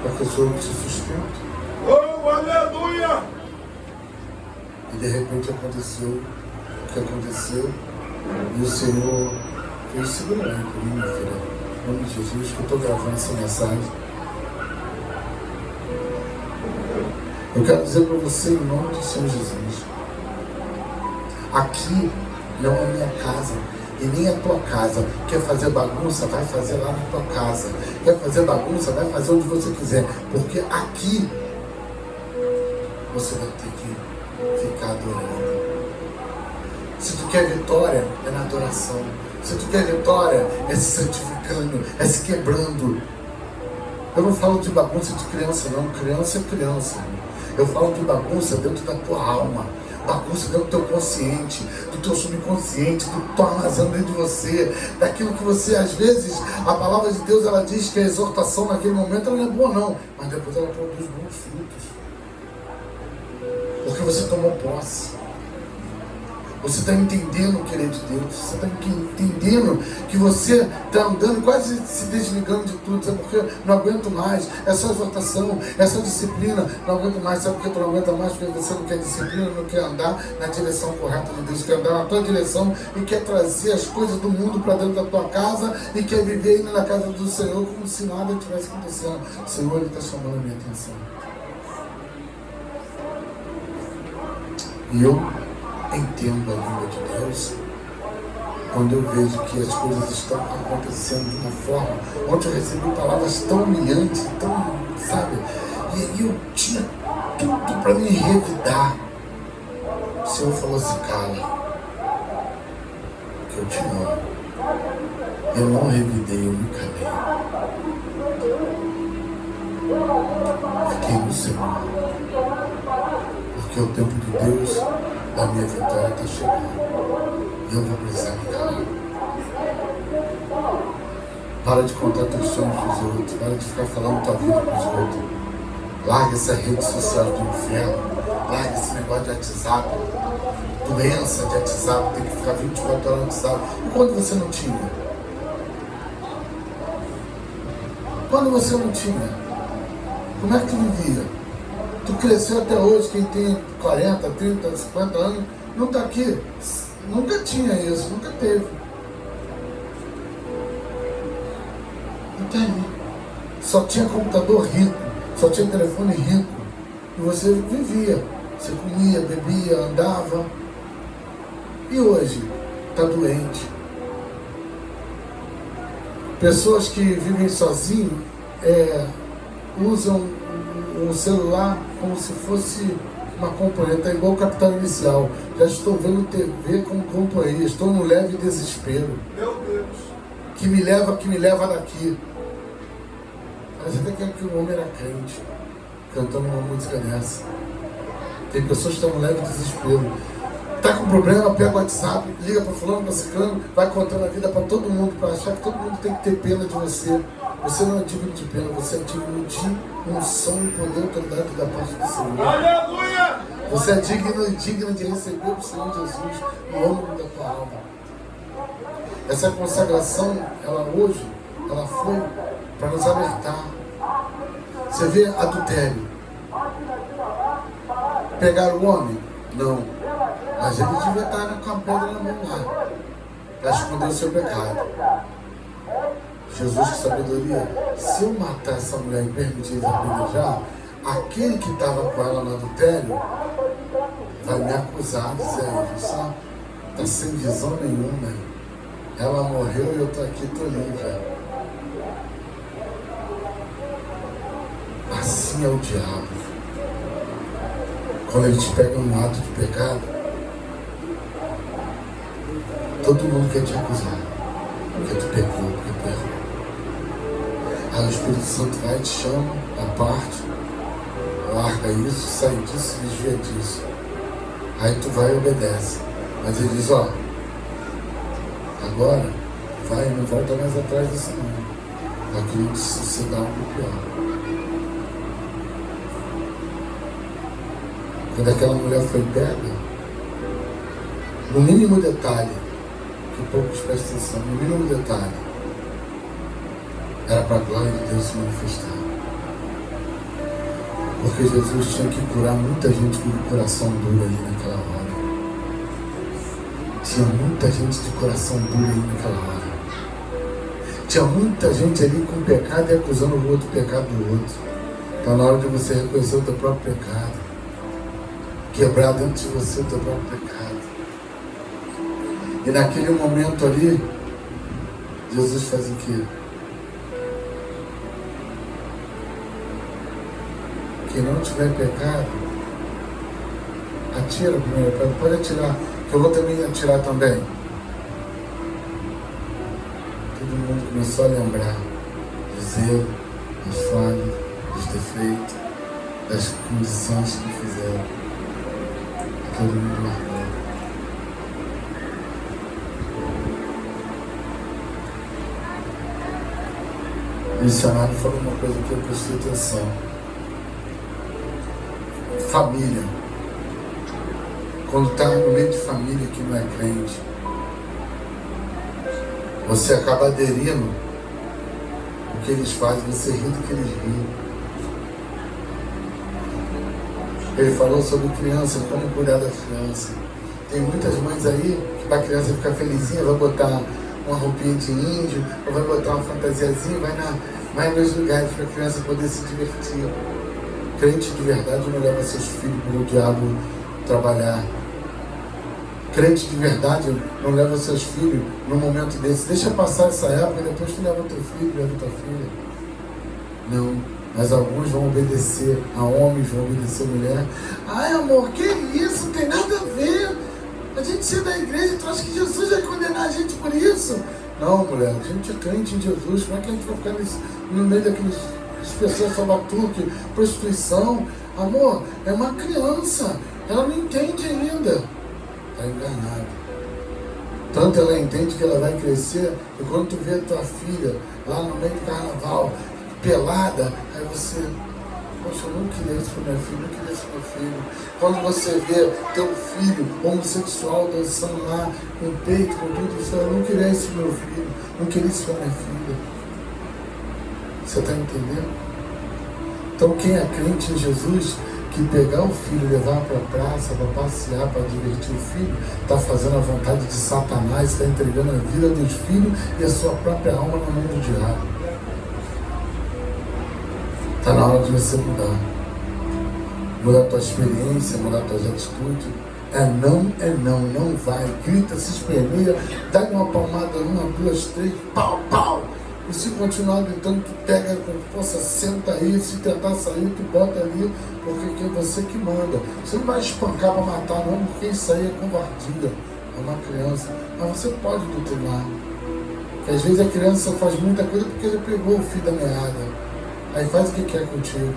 Speaker 4: porque eu sou o que te sustento.
Speaker 2: Oh, aleluia!
Speaker 4: E de repente aconteceu o que aconteceu, e o Senhor fez segura aí por mim, minha filha. Em nome de Jesus, que eu estou gravando essa mensagem. Eu quero dizer para você, em nome do Senhor Jesus, aqui não é a minha casa, e nem a tua casa. Quer fazer bagunça, vai fazer lá na tua casa. Quer fazer bagunça, vai fazer onde você quiser. Porque aqui você vai ter que ficar adorando. Se tu quer vitória, é na adoração. Se tu quer vitória, é se santificando, é se quebrando. Eu não falo de bagunça de criança, não. Criança é criança. Eu falo de bagunça dentro da tua alma. Bagunça dentro do teu consciente, do teu subconsciente, do que tu armazenando dentro de você, daquilo que você, às vezes, a palavra de Deus, ela diz que a exortação naquele momento ela não é boa não, mas depois ela produz bons frutos. Porque você tomou posse. Você está entendendo o querer de Deus. Você está entendendo que você está andando quase se desligando de tudo. Sabe por quê? Não aguento mais. É só exortação, é só disciplina. Não aguento mais. Sabe por que tu não aguenta mais? Porque você não quer disciplina, não quer andar na direção correta de Deus. Quer andar na tua direção e quer trazer as coisas do mundo para dentro da tua casa e quer viver indo na casa do Senhor como se nada estivesse acontecendo. O Senhor, Ele está chamando a minha atenção. E eu entendo a língua de Deus quando eu vejo que as coisas estão acontecendo de uma forma. Ontem eu recebi palavras tão humilhantes, tão, sabe? E aí eu tinha tudo para me revidar. O Senhor falou assim, cala, que eu te amo. Eu não revidei, eu me calei. Fiquei no Senhor. Porque o tempo de Deus, da minha vitória, está chegando. E eu vou precisar me calar. Para de contar teus sonhos para os outros. Para de ficar falando tua vida para os outros. Larga essa rede social do inferno. Larga esse negócio de WhatsApp. Doença de WhatsApp. Tem que ficar 24 horas no WhatsApp. E quando você não tinha? Quando você não tinha? Como é que tu vivia? Tu cresceu até hoje. Quem tem 40, 30, 50 anos não está aqui. Nunca tinha isso. Nunca teve. Não tem. Só tinha computador rico. Só tinha telefone rico. E você vivia. Você comia, bebia, andava. E hoje? Está doente. Pessoas que vivem sozinhos usam o celular como se fosse uma companhia. Está igual o Capital Inicial. Já estou vendo TV como companhia. Estou no leve desespero.
Speaker 2: Meu Deus.
Speaker 4: Que me leva daqui. Mas até que o homem era crente, cantando uma música dessa. Tem pessoas que estão no leve desespero. Tá com problema, pega o WhatsApp, liga para fulano, para ciclano, vai contando a vida para todo mundo, para achar que todo mundo tem que ter pena de você. Você não é digno de pena, você é digno de unção e poder e autoridade da parte do Senhor.
Speaker 2: Aleluia!
Speaker 4: Você é digno de receber o Senhor Jesus no âmago da tua alma. Essa consagração, ela hoje, ela foi para nos alertar. Você vê adultério. Pegar o homem? Não. Mas ele devia estar com a pedra na mão lá, para esconder o seu pecado. Jesus, que sabedoria, se eu matar essa mulher e permitir eles apedrejar, aquele que estava com ela no adultério vai me acusar, dizer aí, você está sem visão nenhuma. Ela morreu e eu estou aqui, estou livre. Assim é o diabo. Quando ele te pega num ato de pecado, todo mundo quer te acusar, porque tu pecou, porque tu errou. Aí o Espírito Santo vai, te chama, a parte, larga isso, sai disso, desvia disso. Aí tu vai e obedece. Mas ele diz, ó, agora vai, não volta mais atrás disso não. Aquilo se dá algo pior. Quando aquela mulher foi pega, no mínimo detalhe, que poucos prestam atenção, no mínimo detalhe, era para a glória de Deus se manifestar. Porque Jesus tinha que curar muita gente com o coração duro ali naquela hora. Tinha muita gente de coração duro ali naquela hora. Tinha muita gente ali com pecado e acusando o outro pecado do outro. Então na hora de você reconhecer o teu próprio pecado, quebrar dentro de você o teu próprio pecado. E naquele momento ali, Jesus faz o quê? Quem não tiver pecado, atira a primeira pedra. Pode atirar, que eu vou também atirar também. Todo mundo começou a lembrar dos erros, das falhas, dos defeitos, das condições que fizeram. Todo mundo largou. O missionário falou uma coisa que eu prestei atenção. Família. Quando está no meio de família que não é crente, você acaba aderindo o que eles fazem, você ri do que eles riem. Ele falou sobre criança, como cuidar da criança. Tem muitas mães aí que para a criança ficar felizinha vai botar uma roupinha de índio, ou vai botar uma fantasiazinha, vai nos lugares para a criança poder se divertir. Crente de verdade não leva seus filhos para o diabo trabalhar. Crente de verdade não leva seus filhos num momento desse. Deixa passar essa época e depois tu leva teu filho, leva tua filha. Não. Mas alguns vão obedecer a homens, vão obedecer a mulher. Ai, amor, que isso? Não tem nada a ver. A gente ser da igreja, tu acha que Jesus vai condenar a gente por isso? Não, mulher, a gente é crente em Jesus. Como é que a gente vai ficar no meio daqueles as pessoas falam truque, prostituição. Amor, é uma criança. Ela não entende ainda. Está enganada. Tanto ela entende que ela vai crescer, e quando tu vê a tua filha lá no meio do carnaval, pelada, aí você, poxa, eu não queria isso para minha filha, não queria isso para meu filho. Quando você vê teu filho homossexual dançando lá, com o peito, com tudo isso, eu não queria isso para meu filho, não queria isso para minha filha. Você está entendendo? Então quem é crente em Jesus, que pegar o filho, levar para a praça, para passear, para divertir o filho, está fazendo a vontade de Satanás, está entregando a vida dos filhos e a sua própria alma na mão do diabo. Está na hora de você mudar. Mudar a tua experiência, mudar as tuas atitudes. É não, não vai. Grita, se esperneia, dá uma palmada, 1, 2, 3, pau, pau. E se continuar gritando, tu pega com força, senta aí. Se tentar sair, tu bota ali, porque é você que manda. Você não vai espancar para matar, não, porque isso aí é covardia. É uma criança. Mas você pode doutrinar. Porque às vezes a criança faz muita coisa porque ele pegou o fio da meada. Aí faz o que quer contigo.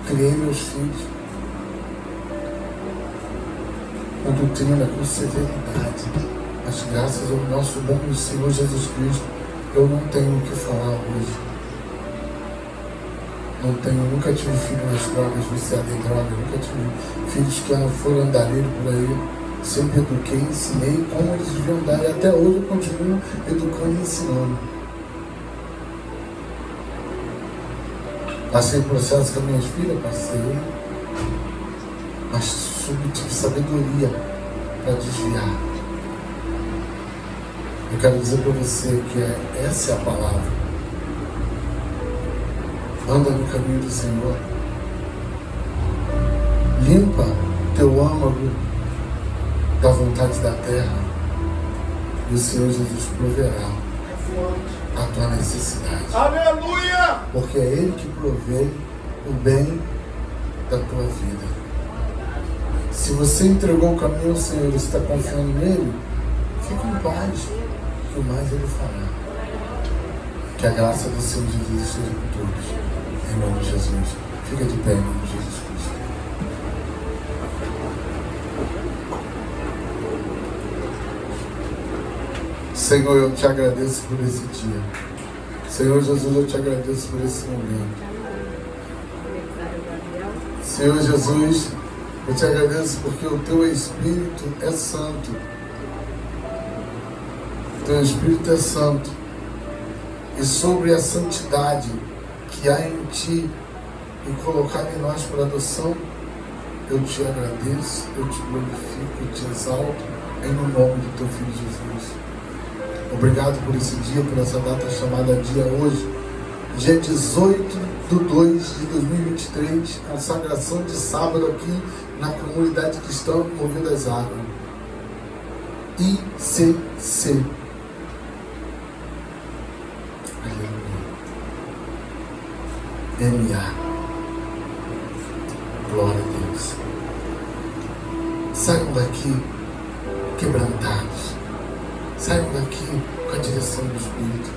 Speaker 4: Criei meus filhos com doutrina, com severidade. Mas graças ao nosso bom Senhor Jesus Cristo, eu não tenho o que falar hoje. Não tenho, nunca tive filho nas drogas, viciado em drogas, nunca tive filhos que foram andarilhos por aí. Sempre eduquei, ensinei como eles deviam andar. E até hoje eu continuo educando e ensinando. Passei o processo com as minhas filhas, passei. Mas tive sabedoria para desviar. Eu quero dizer para você que essa é a palavra. Anda no caminho do Senhor. Limpa teu âmago da vontade da terra. E o Senhor Jesus proverá a tua necessidade.
Speaker 2: Aleluia!
Speaker 4: Porque é Ele que provê o bem da tua vida. Se você entregou o caminho ao Senhor e está confiando nele, fique em paz, que o mais Ele fará. Que a graça do Senhor Jesus esteja com todos. Em nome de Jesus. Fica de pé em nome de Jesus Cristo. Senhor, eu te agradeço por esse dia. Senhor Jesus, eu te agradeço por esse momento. Senhor Jesus, eu te agradeço porque o teu Espírito é santo. O teu Espírito é santo. E sobre a santidade que há em ti e colocada em nós por adoção, eu te agradeço, eu te glorifico, eu te exalto em nome do teu Filho Jesus. Obrigado por esse dia, por essa data chamada dia hoje, dia 18/2/2023, consagração de sábado aqui na comunidade cristã Mover das Águas. ICC. MA. Glória a Deus. Saiam daqui quebrantados. Saiam daqui com a direção do Espírito.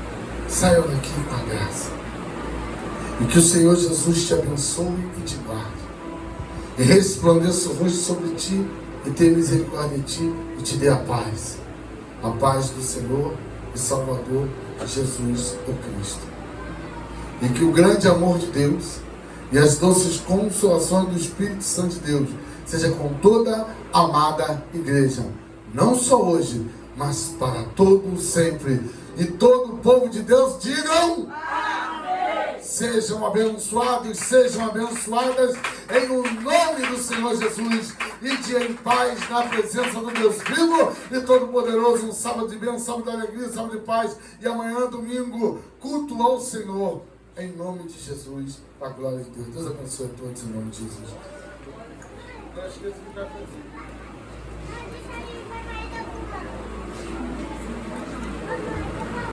Speaker 4: Saiam daqui com a graça. E que o Senhor Jesus te abençoe e te guarde. E resplandeça o rosto sobre ti e tenha misericórdia de ti e te dê a paz. A paz do Senhor e Salvador Jesus o Cristo. E que o grande amor de Deus e as doces consolações do Espírito Santo de Deus seja com toda a amada igreja. Não só hoje, mas para todo sempre. E todo o povo de Deus digam: amém. Sejam abençoados, sejam abençoadas em o nome do Senhor Jesus. E dia em paz na presença do Deus vivo e todo-poderoso. Um sábado de bênção, sábado de alegria, sábado de paz. E amanhã, domingo, culto ao Senhor. Em nome de Jesus, a glória de Deus. Deus abençoe a todos em nome de Jesus.
Speaker 3: Thank you.